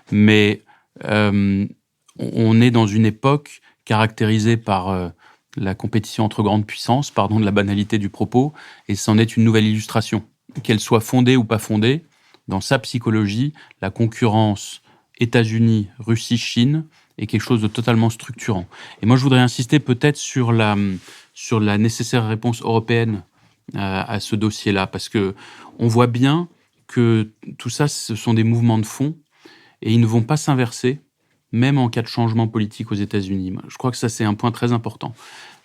mais on est dans une époque caractérisée par la compétition entre grandes puissances, pardon de la banalité du propos, et c'en est une nouvelle illustration. Qu'elle soit fondée ou pas fondée, dans sa psychologie, la concurrence États-Unis, Russie, Chine est quelque chose de totalement structurant. Et moi, je voudrais insister peut-être sur la nécessaire réponse européenne à ce dossier-là, parce que on voit bien que tout ça, ce sont des mouvements de fond, et ils ne vont pas s'inverser, même en cas de changement politique aux États-Unis. Je crois que ça, c'est un point très important.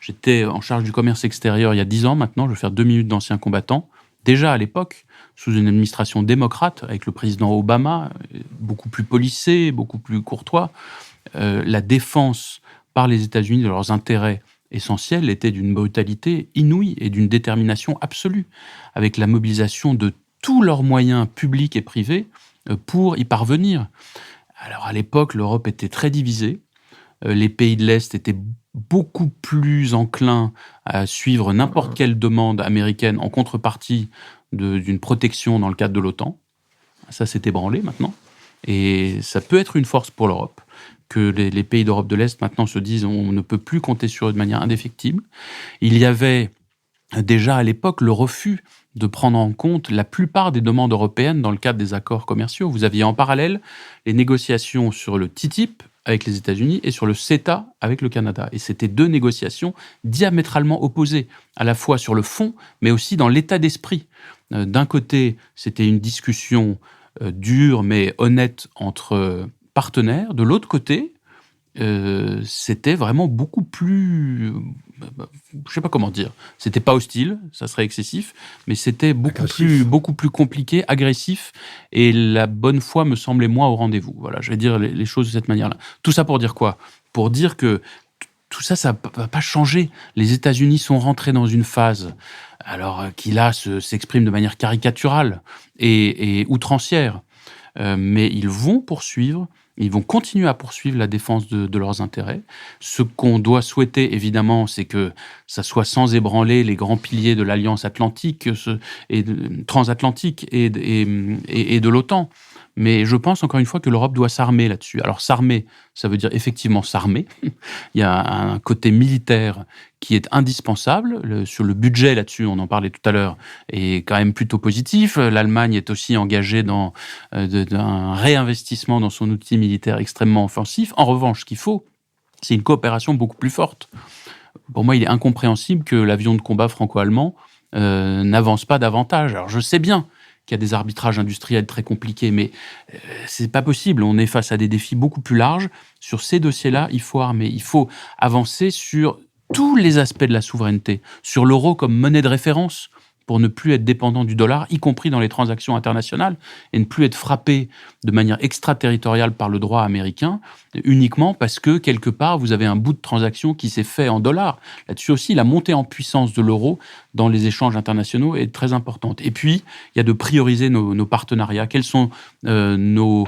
J'étais en charge du commerce extérieur il y a 10 ans maintenant, je vais faire 2 minutes d'ancien combattant. Déjà à l'époque, sous une administration démocrate, avec le président Obama, beaucoup plus policé, beaucoup plus courtois, la défense par les États-Unis de leurs intérêts essentiels était d'une brutalité inouïe et d'une détermination absolue, avec la mobilisation de tous leurs moyens publics et privés pour y parvenir. Alors à l'époque, l'Europe était très divisée, les pays de l'Est étaient beaucoup plus enclins à suivre n'importe quelle demande américaine en contrepartie d'une protection dans le cadre de l'OTAN. Ça s'est ébranlé maintenant. Et ça peut être une force pour l'Europe, que les pays d'Europe de l'Est maintenant se disent on ne peut plus compter sur eux de manière indéfectible. Il y avait déjà à l'époque le refus de prendre en compte la plupart des demandes européennes dans le cadre des accords commerciaux. Vous aviez en parallèle les négociations sur le TTIP avec les États-Unis et sur le CETA avec le Canada. Et c'était 2 négociations diamétralement opposées, à la fois sur le fond, mais aussi dans l'état d'esprit. D'un côté, c'était une discussion dure mais honnête entre partenaires. De l'autre côté, c'était vraiment beaucoup plus... je sais pas comment dire. C'était pas hostile, ça serait excessif, mais c'était beaucoup plus compliqué, agressif, et la bonne foi me semblait moins au rendez-vous. Voilà, je vais dire les choses de cette manière-là. Tout ça pour dire quoi ? Pour dire que tout ça, ça va pas changer. Les États-Unis sont rentrés dans une phase, alors qui là s'exprime de manière caricaturale et outrancière, mais ils vont poursuivre. Ils vont continuer à poursuivre la défense de leurs intérêts. Ce qu'on doit souhaiter, évidemment, c'est que ça soit sans ébranler les grands piliers de l'Alliance atlantique, transatlantique et de l'OTAN. Mais je pense, encore une fois, que l'Europe doit s'armer là-dessus. Alors, s'armer, ça veut dire effectivement s'armer. Il y a un côté militaire qui est indispensable. Sur le budget, là-dessus, on en parlait tout à l'heure, est quand même plutôt positif. L'Allemagne est aussi engagée dans un réinvestissement dans son outil militaire extrêmement offensif. En revanche, ce qu'il faut, c'est une coopération beaucoup plus forte. Pour moi, il est incompréhensible que l'avion de combat franco-allemand n'avance pas davantage. Alors, je sais bien qu'il y a des arbitrages industriels très compliqués, mais c'est pas possible. On est face à des défis beaucoup plus larges. Sur ces dossiers-là, il faut armer. Il faut avancer sur tous les aspects de la souveraineté, sur l'euro comme monnaie de référence, pour ne plus être dépendant du dollar, y compris dans les transactions internationales, et ne plus être frappé de manière extraterritoriale par le droit américain, uniquement parce que, quelque part, vous avez un bout de transaction qui s'est fait en dollars. Là-dessus aussi, la montée en puissance de l'euro dans les échanges internationaux est très importante. Et puis, il y a de prioriser nos partenariats. Quels sont nos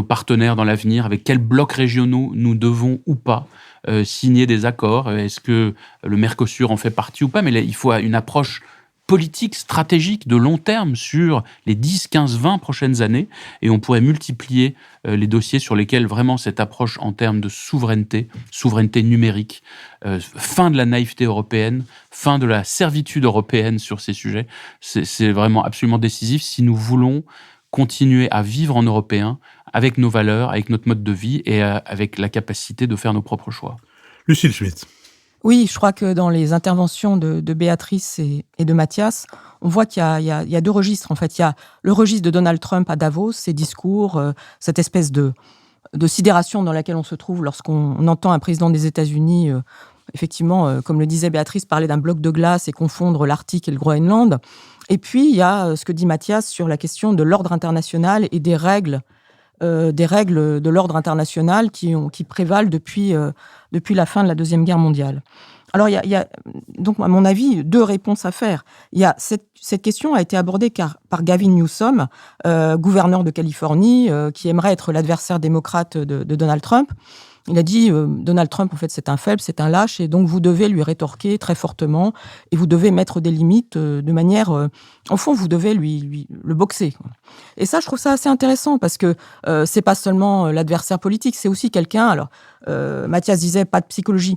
partenaires dans l'avenir? Avec quels blocs régionaux nous devons ou pas signer des accords? Est-ce que le Mercosur en fait partie ou pas? Mais là, il faut une approche politique stratégique de long terme sur les 10, 15, 20 prochaines années, et on pourrait multiplier les dossiers sur lesquels vraiment cette approche en termes de souveraineté numérique, fin de la naïveté européenne, fin de la servitude européenne sur ces sujets, c'est vraiment absolument décisif si nous voulons continuer à vivre en Européens avec nos valeurs, avec notre mode de vie et avec la capacité de faire nos propres choix. Lucille Schmitt. Oui, je crois que dans les interventions de Béatrice et de Mathias, on voit qu'il y a deux registres. En fait, il y a le registre de Donald Trump à Davos, ses discours, cette espèce de sidération dans laquelle on se trouve lorsqu'on entend un président des États-Unis, effectivement, comme le disait Béatrice, parler d'un bloc de glace et confondre l'Arctique et le Groenland. Et puis, il y a ce que dit Mathias sur la question de l'ordre international et des règles de l'ordre international qui prévalent depuis la fin de la Deuxième Guerre mondiale. Alors, il y a donc, à mon avis, deux réponses à faire. Il y a cette question a été abordée par Gavin Newsom, gouverneur de Californie, qui aimerait être l'adversaire démocrate de Donald Trump. Il a dit, Donald Trump, en fait, c'est un faible, c'est un lâche, et donc vous devez lui rétorquer très fortement, et vous devez mettre des limites de manière... au fond, vous devez le boxer. Et ça, je trouve ça assez intéressant, parce que c'est pas seulement l'adversaire politique, c'est aussi quelqu'un... Alors, Mathias disait, pas de psychologie.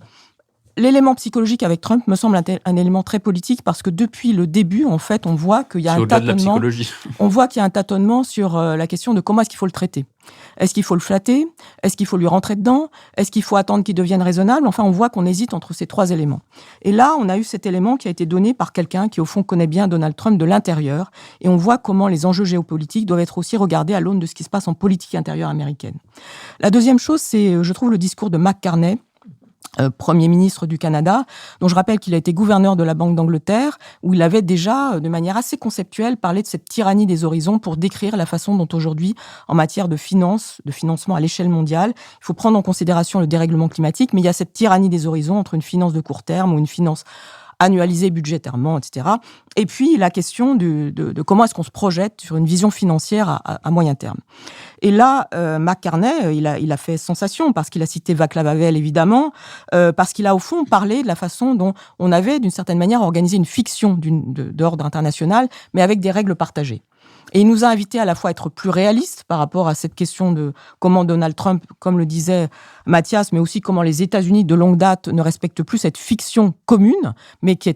L'élément psychologique avec Trump me semble un élément très politique, parce que depuis le début, en fait, on voit qu'il y a un tâtonnement. On voit qu'il y a un tâtonnement sur la question de comment est-ce qu'il faut le traiter. Est-ce qu'il faut le flatter? Est-ce qu'il faut lui rentrer dedans? Est-ce qu'il faut attendre qu'il devienne raisonnable? Enfin, on voit qu'on hésite entre ces trois éléments. Et là, on a eu cet élément qui a été donné par quelqu'un qui, au fond, connaît bien Donald Trump de l'intérieur. Et on voit comment les enjeux géopolitiques doivent être aussi regardés à l'aune de ce qui se passe en politique intérieure américaine. La deuxième chose, c'est, je trouve, le discours de Mark Carney, Premier ministre du Canada, dont je rappelle qu'il a été gouverneur de la Banque d'Angleterre, où il avait déjà, de manière assez conceptuelle, parlé de cette tyrannie des horizons pour décrire la façon dont aujourd'hui, en matière de financement à l'échelle mondiale, il faut prendre en considération le dérèglement climatique, mais il y a cette tyrannie des horizons entre une finance de court terme ou une finance annualisée budgétairement, etc. Et puis la question de comment est-ce qu'on se projette sur une vision financière à moyen terme. Et là, Mark Carney, il a fait sensation parce qu'il a cité Václav Havel, évidemment, parce qu'il a au fond parlé de la façon dont on avait, d'une certaine manière, organisé une fiction d'ordre international, mais avec des règles partagées. Et il nous a invités à la fois à être plus réalistes par rapport à cette question de comment Donald Trump, comme le disait Mathias, mais aussi comment les États-Unis de longue date ne respectent plus cette fiction commune, mais qui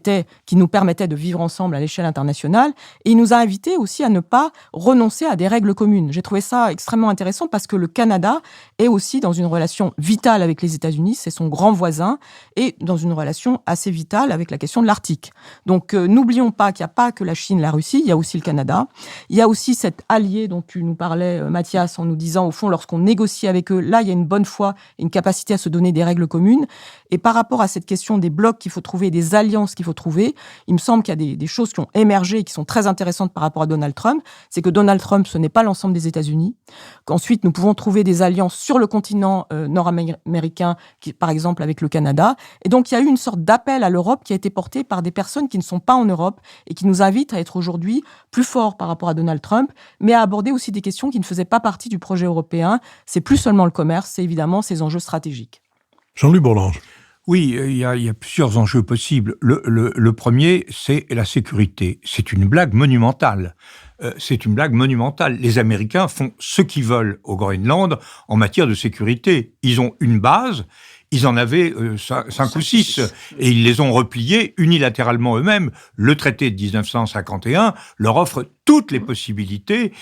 nous permettait de vivre ensemble à l'échelle internationale. Et il nous a invités aussi à ne pas renoncer à des règles communes. J'ai trouvé ça extrêmement intéressant parce que le Canada est aussi dans une relation vitale avec les États-Unis, c'est son grand voisin, et dans une relation assez vitale avec la question de l'Arctique. Donc n'oublions pas qu'il n'y a pas que la Chine, la Russie, il y a aussi le Canada. Il y a aussi cet allié dont tu nous parlais, Mathias, en nous disant, au fond, lorsqu'on négocie avec eux, là, il y a une bonne foi et une capacité à se donner des règles communes. Et par rapport à cette question des blocs qu'il faut trouver, des alliances qu'il faut trouver, il me semble qu'il y a des choses qui ont émergé et qui sont très intéressantes par rapport à Donald Trump. C'est que Donald Trump, ce n'est pas l'ensemble des États-Unis. Qu'ensuite, nous pouvons trouver des alliances sur le continent nord-américain, par exemple avec le Canada. Et donc, il y a eu une sorte d'appel à l'Europe qui a été porté par des personnes qui ne sont pas en Europe et qui nous invitent à être aujourd'hui plus forts par rapport à Donald Trump, mais à aborder aussi des questions qui ne faisaient pas partie du projet européen. C'est plus seulement le commerce, c'est évidemment ces enjeux stratégiques. Jean-Louis Bourlanges. Oui, il y a plusieurs enjeux possibles. Le premier, c'est la sécurité. C'est une blague monumentale. Les Américains font ce qu'ils veulent au Groenland en matière de sécurité. Ils ont une base. Ils en avaient 5 ou 6, et ils les ont repliés unilatéralement eux-mêmes. Le traité de 1951 leur offre toutes les possibilités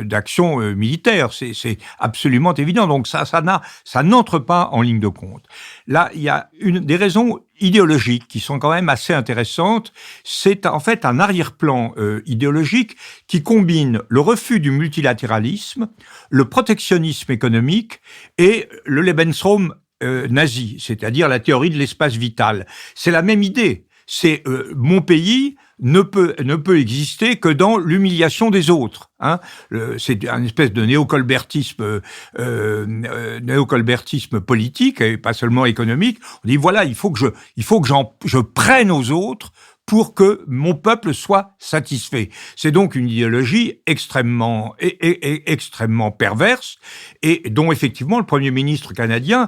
d'action militaire. C'est absolument évident. Donc ça n'entre pas en ligne de compte. Là, il y a des raisons idéologiques qui sont quand même assez intéressantes. C'est en fait un arrière-plan idéologique qui combine le refus du multilatéralisme, le protectionnisme économique et le Lebensraum nazi, c'est-à-dire la théorie de l'espace vital. C'est la même idée. C'est mon pays ne peut exister que dans l'humiliation des autres. Hein. C'est un espèce de néocolbertisme politique et pas seulement économique. On dit voilà, il faut que je prenne aux autres pour que mon peuple soit satisfait. C'est donc une idéologie extrêmement perverse et dont effectivement le Premier ministre canadien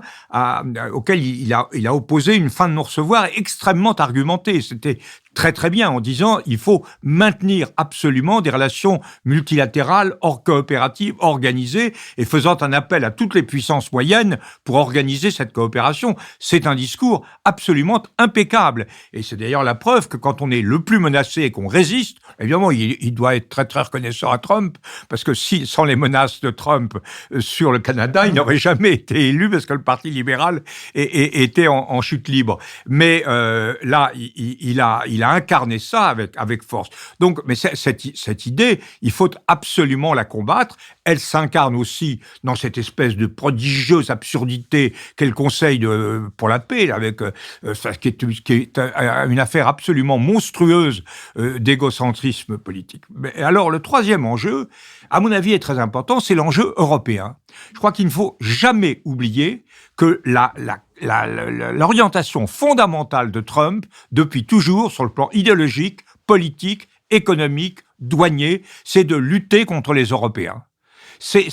auquel il a opposé une fin de non-recevoir extrêmement argumentée. C'était très très bien en disant il faut maintenir absolument des relations multilatérales, coopératives, organisées, et faisant un appel à toutes les puissances moyennes pour organiser cette coopération. C'est un discours absolument impeccable. Et c'est d'ailleurs la preuve que quand on est le plus menacé et qu'on résiste, évidemment, il doit être très très reconnaissant à Trump, parce que sans les menaces de Trump sur le Canada, il n'aurait jamais été élu, parce que le Parti libéral était en chute libre. Mais là, il a incarné ça avec force. Donc, mais cette idée, il faut absolument la combattre. Elle s'incarne aussi dans cette espèce de prodigieuse absurdité qu'est le Conseil pour la paix, avec qui est une affaire absolument monstrueuse d'égocentrisme politique. Mais alors, le troisième enjeu, à mon avis, est très important, c'est l'enjeu européen. Je crois qu'il ne faut jamais oublier que l'orientation fondamentale de Trump, depuis toujours, sur le plan idéologique, politique, économique, douanier, c'est de lutter contre les Européens. C'est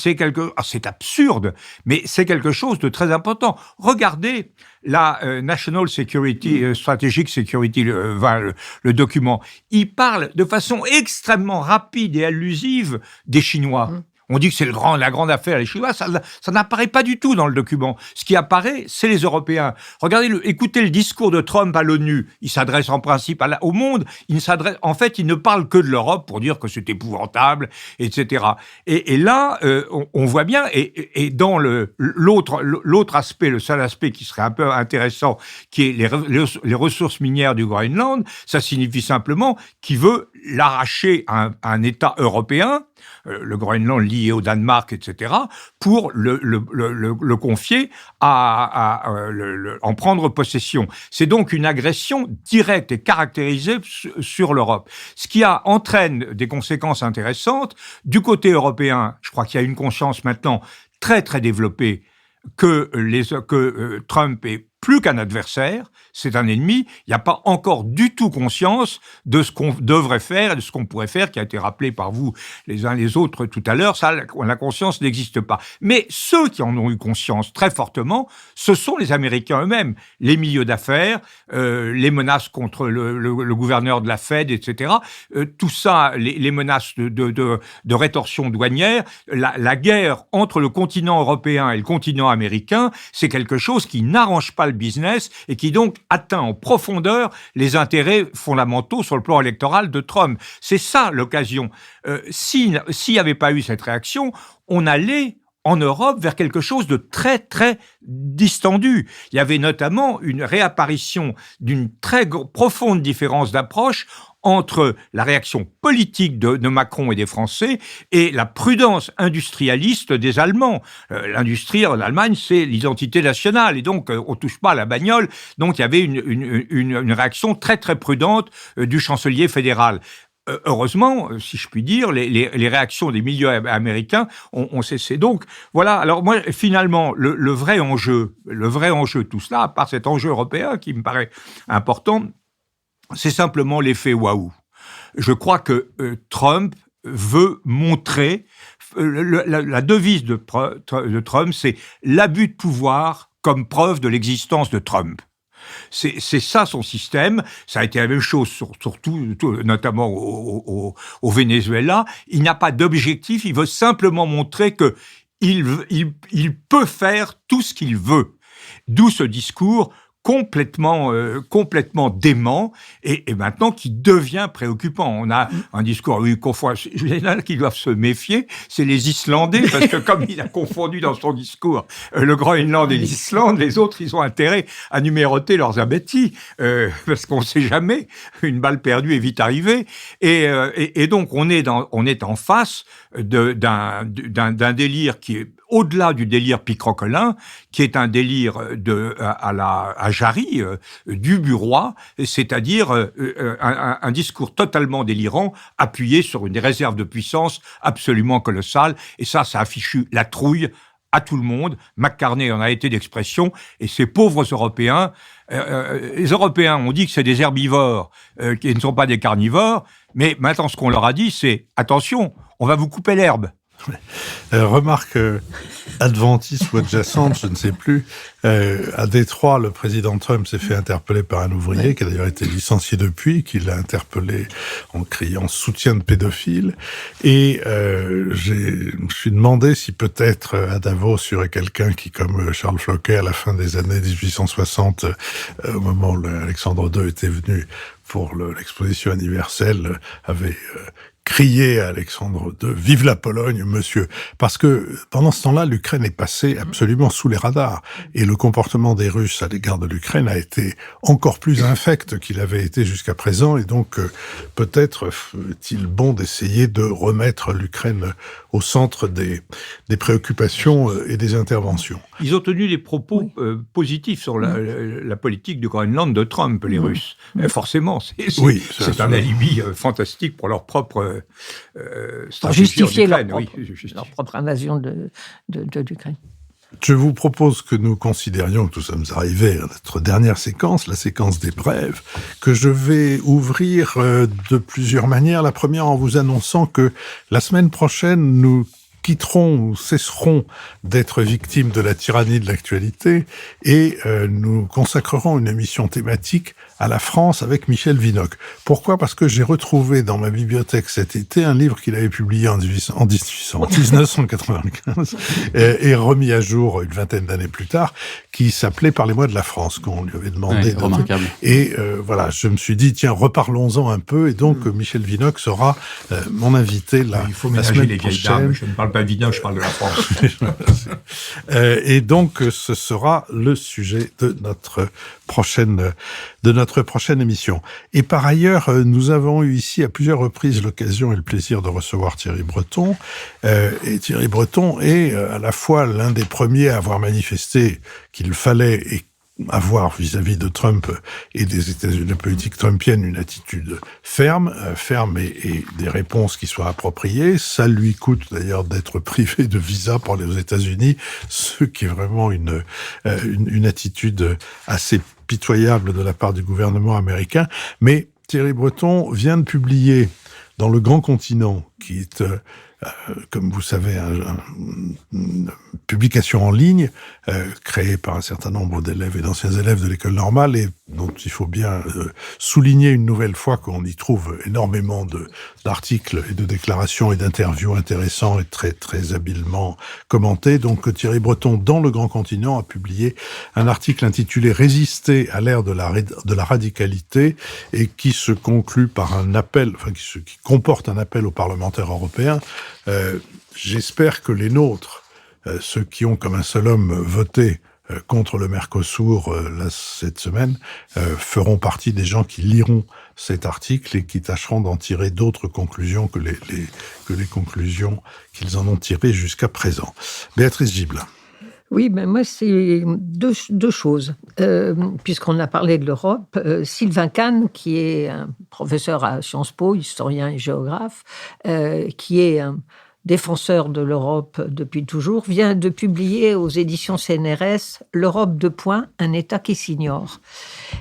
absurde, mais c'est quelque chose de très important. Regardez la National Security, Strategic Security, le document. Il parle de façon extrêmement rapide et allusive des Chinois. On dit que c'est la grande affaire, les Chinois, ça n'apparaît pas du tout dans le document. Ce qui apparaît, c'est les Européens. Écoutez le discours de Trump à l'ONU. Il s'adresse en principe au monde. Il ne parle que de l'Europe pour dire que c'est épouvantable, etc. Et là, on voit bien, et dans l'autre aspect, le seul aspect qui serait un peu intéressant, qui est les ressources minières du Groenland, ça signifie simplement qu'il veut l'arracher à un État européen, le Groenland lié au Danemark, etc., pour le confier en prendre possession. C'est donc une agression directe et caractérisée sur l'Europe. Ce qui entraîne des conséquences intéressantes. Du côté européen, je crois qu'il y a une conscience maintenant très très développée que Trump est plus qu'un adversaire, c'est un ennemi. Il n'y a pas encore du tout conscience de ce qu'on devrait faire et de ce qu'on pourrait faire, qui a été rappelé par vous les uns les autres tout à l'heure. Ça, la conscience n'existe pas. Mais ceux qui en ont eu conscience très fortement, ce sont les Américains eux-mêmes. Les milieux d'affaires, les menaces contre le gouverneur de la Fed, etc. Tout ça, les menaces de rétorsion douanière, la guerre entre le continent européen et le continent américain, c'est quelque chose qui n'arrange pas le business et qui donc atteint en profondeur les intérêts fondamentaux sur le plan électoral de Trump. C'est ça l'occasion. S'il n'y avait pas eu cette réaction, on allait en Europe vers quelque chose de très, très distendu. Il y avait notamment une réapparition d'une très profonde différence d'approche entre la réaction politique de Macron et des Français et la prudence industrialiste des Allemands. L'industrie en Allemagne, c'est l'identité nationale, et donc on touche pas à la bagnole. Donc il y avait une réaction très très prudente du chancelier fédéral. Heureusement, si je puis dire, les réactions des milieux américains ont cessé. Donc, voilà. Alors moi, finalement, le vrai enjeu de tout cela, à part cet enjeu européen qui me paraît important, c'est simplement l'effet waouh. Je crois que Trump veut montrer, la devise de Trump, c'est l'abus de pouvoir comme preuve de l'existence de Trump. C'est ça son système. Ça a été la même chose surtout notamment au Venezuela. Il n'a pas d'objectif. Il veut simplement montrer que il peut faire tout ce qu'il veut. D'où ce discours complètement dément et maintenant qui devient préoccupant. On a un discours qui doivent se méfier, c'est les Islandais, parce que comme il a confondu dans son discours le Groenland et l'Islande, les autres, ils ont intérêt à numéroter leurs abattis, parce qu'on ne sait jamais, une balle perdue est vite arrivée, et donc on est en face d'un délire qui est au-delà du délire picrocolin, qui est un délire à Jarry, du Burois, c'est-à-dire un discours totalement délirant, appuyé sur une réserve de puissance absolument colossale, et ça a fichu la trouille à tout le monde. McCartney en a été d'expression, et ces pauvres Européens, les Européens ont dit que c'est des herbivores qui ne sont pas des carnivores, mais maintenant ce qu'on leur a dit, c'est attention, on va vous couper l'herbe. Remarque adventiste ou adjacente, je ne sais plus. À Détroit, le président Trump s'est fait interpeller par un ouvrier qui a d'ailleurs été licencié depuis, qui l'a interpellé en criant soutien de pédophile. Et je me suis demandé si peut-être à Davos, il y aurait quelqu'un qui, comme Charles Floquet, à la fin des années 1860, au moment où Alexandre II était venu pour l'exposition universelle, avait crié à Alexandre II « Vive la Pologne, monsieur !» Parce que pendant ce temps-là, l'Ukraine est passée absolument sous les radars. Et le comportement des Russes à l'égard de l'Ukraine a été encore plus infect qu'il avait été jusqu'à présent. Et donc, peut-être est-il bon d'essayer de remettre l'Ukraine au centre des préoccupations et des interventions. Ils ont tenu des propos positifs sur la politique du Groenland de Trump, les Russes. Mais forcément, c'est un alibi fantastique pour leur propre stratégie en Ukraine. Leur propre invasion de l'Ukraine. Je vous propose que nous considérions que nous sommes arrivés à notre dernière séquence, la séquence des brèves, que je vais ouvrir de plusieurs manières. La première en vous annonçant que la semaine prochaine, nous quitterons ou cesserons d'être victimes de la tyrannie de l'actualité et nous consacrerons une émission thématique à la France avec Michel Vinocq. Pourquoi ? Parce que j'ai retrouvé dans ma bibliothèque cet été un livre qu'il avait publié en 1995 et remis à jour une vingtaine d'années plus tard, qui s'appelait « Parlez-moi de la France », qu'on lui avait demandé. Ouais, remarquable. Et voilà, je me suis dit, tiens, reparlons-en un peu. Et donc, Michel Vinocq sera mon invité la semaine prochaine. Je ne parle pas de Vinocq, je parle de la France. Et donc, ce sera le sujet de notre prochaine émission. Et par ailleurs, nous avons eu ici à plusieurs reprises l'occasion et le plaisir de recevoir Thierry Breton. Et Thierry Breton est à la fois l'un des premiers à avoir manifesté qu'il fallait avoir vis-à-vis de Trump et des États-Unis, de la politique trumpienne, une attitude ferme et des réponses qui soient appropriées. Ça lui coûte d'ailleurs d'être privé de visa pour aller aux États-Unis, ce qui est vraiment une attitude assez pitoyable de la part du gouvernement américain. Mais Thierry Breton vient de publier dans Le Grand Continent, qui est comme vous savez, une publication en ligne créée par un certain nombre d'élèves et d'anciens élèves de l'école normale et dont il faut bien souligner une nouvelle fois qu'on y trouve énormément d'articles et de déclarations et d'interviews intéressants et très, très habilement commentés. Donc Thierry Breton, dans Le Grand Continent, a publié un article intitulé « Résister à l'ère de la radicalité » et qui se conclut par un appel, qui comporte un appel aux parlementaires européens. J'espère que les nôtres, ceux qui ont comme un seul homme voté contre le Mercosur cette semaine, feront partie des gens qui liront cet article et qui tâcheront d'en tirer d'autres conclusions que les conclusions qu'ils en ont tirées jusqu'à présent. Béatrice Gibelin. Oui, mais moi, c'est deux choses. Puisqu'on a parlé de l'Europe, Sylvain Kahn, qui est un professeur à Sciences Po, historien et géographe, qui est un défenseur de l'Europe depuis toujours, vient de publier aux éditions CNRS « L'Europe : un État qui s'ignore ».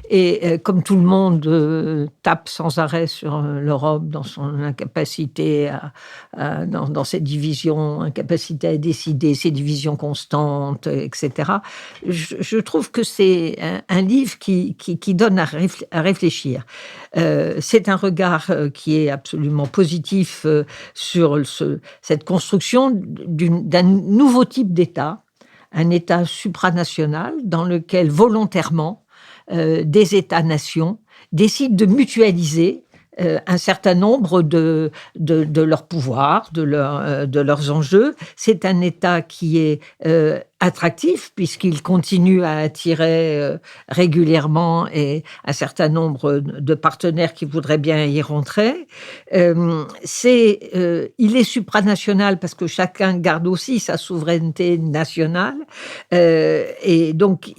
Et comme tout le monde tape sans arrêt sur l'Europe dans son incapacité dans ses divisions, incapacité à décider, ses divisions constantes, etc., je trouve que c'est un livre qui donne à réfléchir. C'est un regard qui est absolument positif sur cette construction d'un nouveau type d'État, un État supranational dans lequel volontairement des États-nations décident de mutualiser un certain nombre de leurs pouvoirs, de leurs enjeux. C'est un État qui est attractif puisqu'il continue à attirer régulièrement un certain nombre de partenaires qui voudraient bien y rentrer. Il est supranational parce que chacun garde aussi sa souveraineté nationale et donc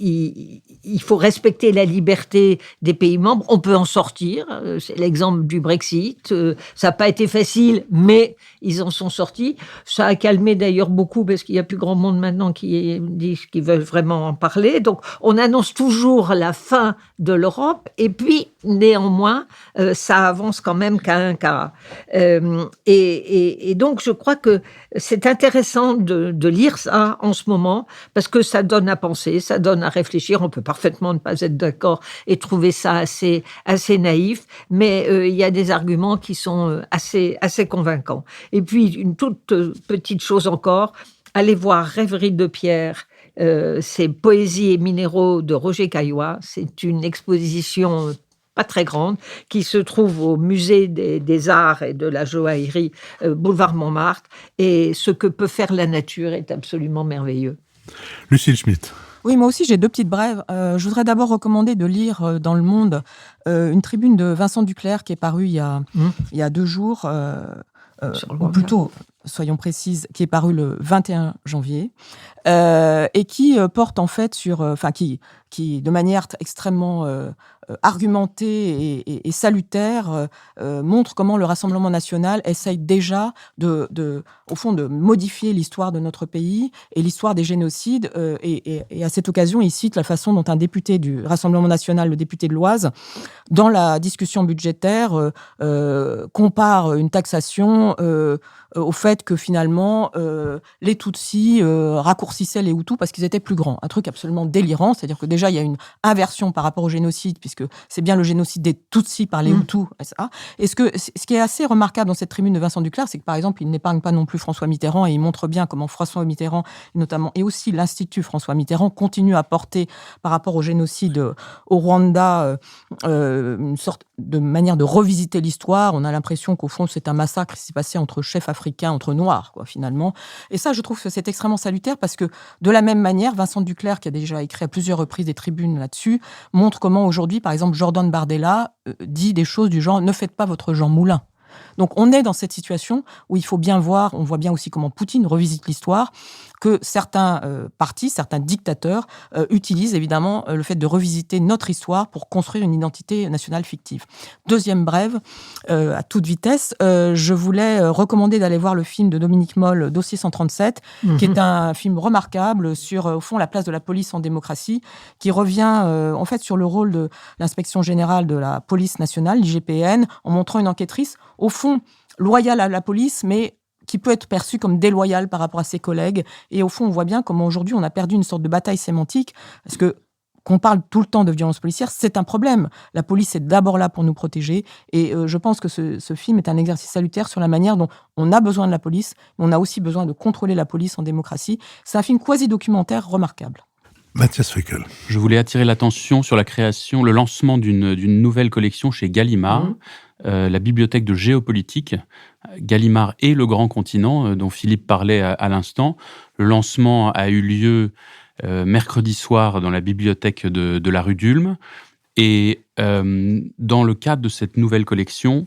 il faut respecter la liberté des pays membres. On peut en sortir. C'est l'exemple du Brexit. Ça n'a pas été facile, mais ils en sont sortis. Ça a calmé d'ailleurs beaucoup parce qu'il n'y a plus grand monde maintenant qui veulent vraiment en parler. Donc, on annonce toujours la fin de l'Europe et puis, néanmoins, ça avance quand même qu'à un quart. Et donc, je crois que c'est intéressant de lire ça en ce moment parce que ça donne à penser, ça donne à réfléchir. On peut parfaitement ne pas être d'accord et trouver ça assez naïf, mais il y a des arguments qui sont assez convaincants. Et puis, une toute petite chose encore, allez voir Rêverie de Pierre, c'est Poésie et minéraux de Roger Caillois. C'est une exposition pas très grande, qui se trouve au musée des Arts et de la Joaillerie, boulevard Montmartre. Et ce que peut faire la nature est absolument merveilleux. Lucille Schmitt. Oui, moi aussi, j'ai 2 petites brèves. Je voudrais d'abord recommander de lire dans Le Monde une tribune de Vincent Duclerc qui est parue il y a 2 jours, ou plutôt, soyons précises, qui est parue le 21 janvier, et qui porte en fait sur, qui de manière extrêmement argumentée et salutaire montre comment le Rassemblement national essaye déjà au fond, de modifier l'histoire de notre pays et l'histoire des génocides. Et à cette occasion, il cite la façon dont un député du Rassemblement national, le député de l'Oise, dans la discussion budgétaire, compare une taxation au fait que finalement les Tutsis raccourcissaient les Hutus parce qu'ils étaient plus grands. Un truc absolument délirant, c'est-à-dire que déjà il y a une inversion par rapport au génocide, puisque c'est bien le génocide des Tutsis par les Hutus, etc. Et ce qui est assez remarquable dans cette tribune de Vincent Duclerc, c'est que par exemple il n'épargne pas non plus François Mitterrand, et il montre bien comment François Mitterrand, notamment, et aussi l'Institut François Mitterrand, continue à porter par rapport au génocide au Rwanda une sorte de manière de revisiter l'histoire. On a l'impression qu'au fond c'est un massacre qui s'est passé entre chefs africains, entre noirs, quoi, finalement. Et ça, je trouve que c'est extrêmement salutaire parce que, de la même manière, Vincent Duclerc, qui a déjà écrit à plusieurs reprises des tribunes là-dessus, montre comment aujourd'hui, par exemple, Jordan Bardella dit des choses du genre « ne faites pas votre Jean Moulin ». Donc on est dans cette situation où il faut bien voir, on voit bien aussi comment Poutine revisite l'histoire, que certains partis, certains dictateurs utilisent évidemment le fait de revisiter notre histoire pour construire une identité nationale fictive. Deuxième brève, à toute vitesse, je voulais recommander d'aller voir le film de Dominique Moll, Dossier 137, qui est un film remarquable sur, au fond, la place de la police en démocratie, qui revient en fait sur le rôle de l'inspection générale de la police nationale, l'IGPN, en montrant une enquêtrice, au fond, loyale à la police, mais qui peut être perçue comme déloyale par rapport à ses collègues. Et au fond, on voit bien comment aujourd'hui on a perdu une sorte de bataille sémantique, parce que qu'on parle tout le temps de violence policière, c'est un problème. La police est d'abord là pour nous protéger, et je pense que ce film est un exercice salutaire sur la manière dont on a besoin de la police, mais on a aussi besoin de contrôler la police en démocratie. C'est un film quasi-documentaire remarquable. Mathias Frickel. Je voulais attirer l'attention sur la création, le lancement d'une nouvelle collection chez Gallimard, la bibliothèque de géopolitique, Gallimard et le Grand Continent, dont Philippe parlait à l'instant. Le lancement a eu lieu mercredi soir dans la bibliothèque de la rue d'Ulm. Et dans le cadre de cette nouvelle collection,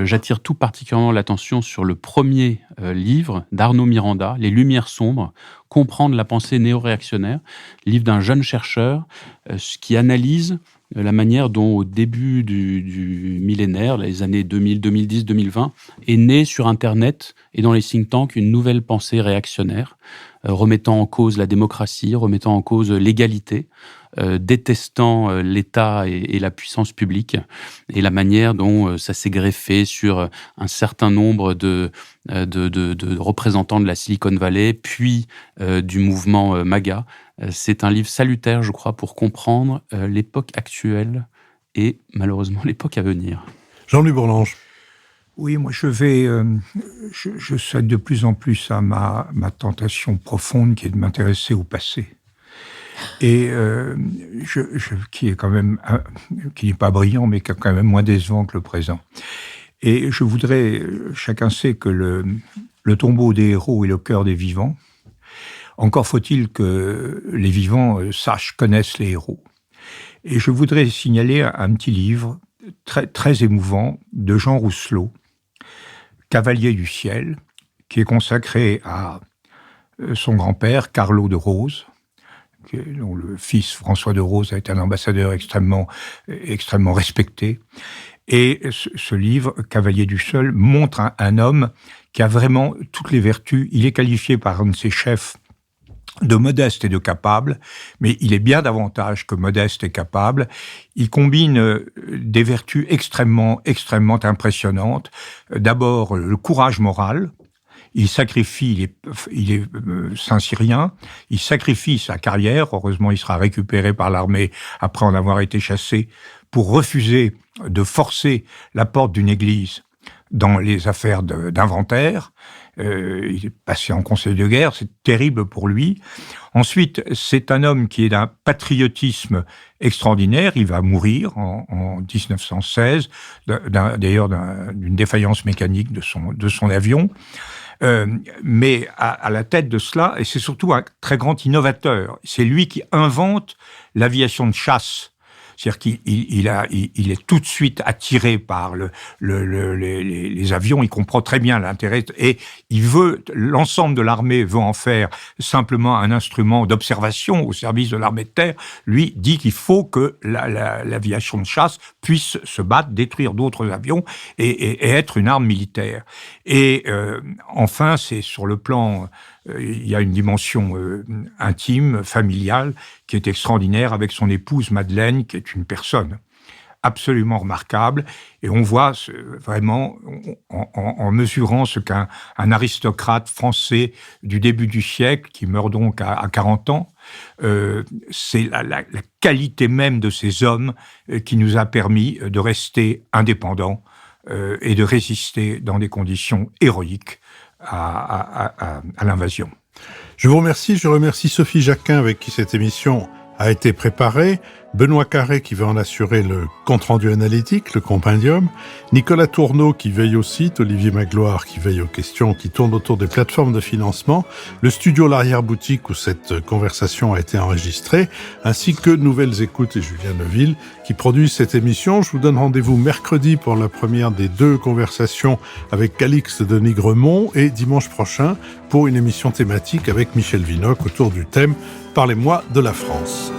j'attire tout particulièrement l'attention sur le premier livre d'Arnaud Miranda, Les Lumières sombres, comprendre la pensée néo-réactionnaire, livre d'un jeune chercheur qui analyse la manière dont, au début du millénaire, les années 2000, 2010, 2020, est née sur Internet et dans les think tanks une nouvelle pensée réactionnaire, remettant en cause la démocratie, remettant en cause l'égalité, détestant l'État et la puissance publique, et la manière dont ça s'est greffé sur un certain nombre de représentants de la Silicon Valley, puis du mouvement MAGA. C'est un livre salutaire, je crois, pour comprendre l'époque actuelle et malheureusement l'époque à venir. Jean-Louis Bourlanges. Oui, moi je cède de plus en plus à ma tentation profonde qui est de m'intéresser au passé. Et qui est quand même, qui n'est pas brillant, mais qui est quand même moins décevant que le présent. Et je voudrais, chacun sait que le tombeau des héros est le cœur des vivants. Encore faut-il que les vivants connaissent les héros. Et je voudrais signaler un petit livre très, très émouvant de Jean Rousselot, Cavalier du ciel, qui est consacré à son grand-père, Carlo de Rose, dont le fils François de Rose a été un ambassadeur extrêmement respecté. Et ce livre, Cavalier du Seul, montre un homme qui a vraiment toutes les vertus. Il est qualifié par un de ses chefs de modeste et de capable, mais il est bien davantage que modeste et capable. Il combine des vertus extrêmement impressionnantes. D'abord, le courage moral. Il sacrifie, il est Saint-Cyrien, il sacrifie sa carrière. Heureusement, il sera récupéré par l'armée après en avoir été chassé, pour refuser de forcer la porte d'une église dans les affaires d'inventaire. Il est passé en conseil de guerre, c'est terrible pour lui. Ensuite, c'est un homme qui est d'un patriotisme extraordinaire. Il va mourir en 1916, d'ailleurs d'une défaillance mécanique de son avion. Mais à la tête de cela, et c'est surtout un très grand innovateur, c'est lui qui invente l'aviation de chasse. C'est-à-dire qu'il est tout de suite attiré par les avions, il comprend très bien l'intérêt, et l'ensemble de l'armée veut en faire simplement un instrument d'observation au service de l'armée de terre. Lui dit qu'il faut que l'aviation de chasse puisse se battre, détruire d'autres avions et être une arme militaire. Et enfin, c'est sur le plan... il y a une dimension intime, familiale, qui est extraordinaire, avec son épouse Madeleine, qui est une personne absolument remarquable. Et on voit vraiment, en mesurant ce qu'un aristocrate français du début du siècle, qui meurt donc à 40 ans, c'est la qualité même de ces hommes qui nous a permis de rester indépendants et de résister dans des conditions héroïques à l'invasion. Je vous remercie. Je remercie Sophie Jacquin, avec qui cette émission a été préparée, Benoît Carré qui va en assurer le compte-rendu analytique, le compendium, Nicolas Tourneau qui veille au site, Olivier Magloire qui veille aux questions qui tournent autour des plateformes de financement, le studio L'Arrière-Boutique où cette conversation a été enregistrée, ainsi que Nouvelles Écoutes et Julien Neuville qui produisent cette émission. Je vous donne rendez-vous mercredi pour la première des 2 conversations avec Calixte de Nigremont et dimanche prochain pour une émission thématique avec Michel Vinocq autour du thème « Parlez-moi de la France ».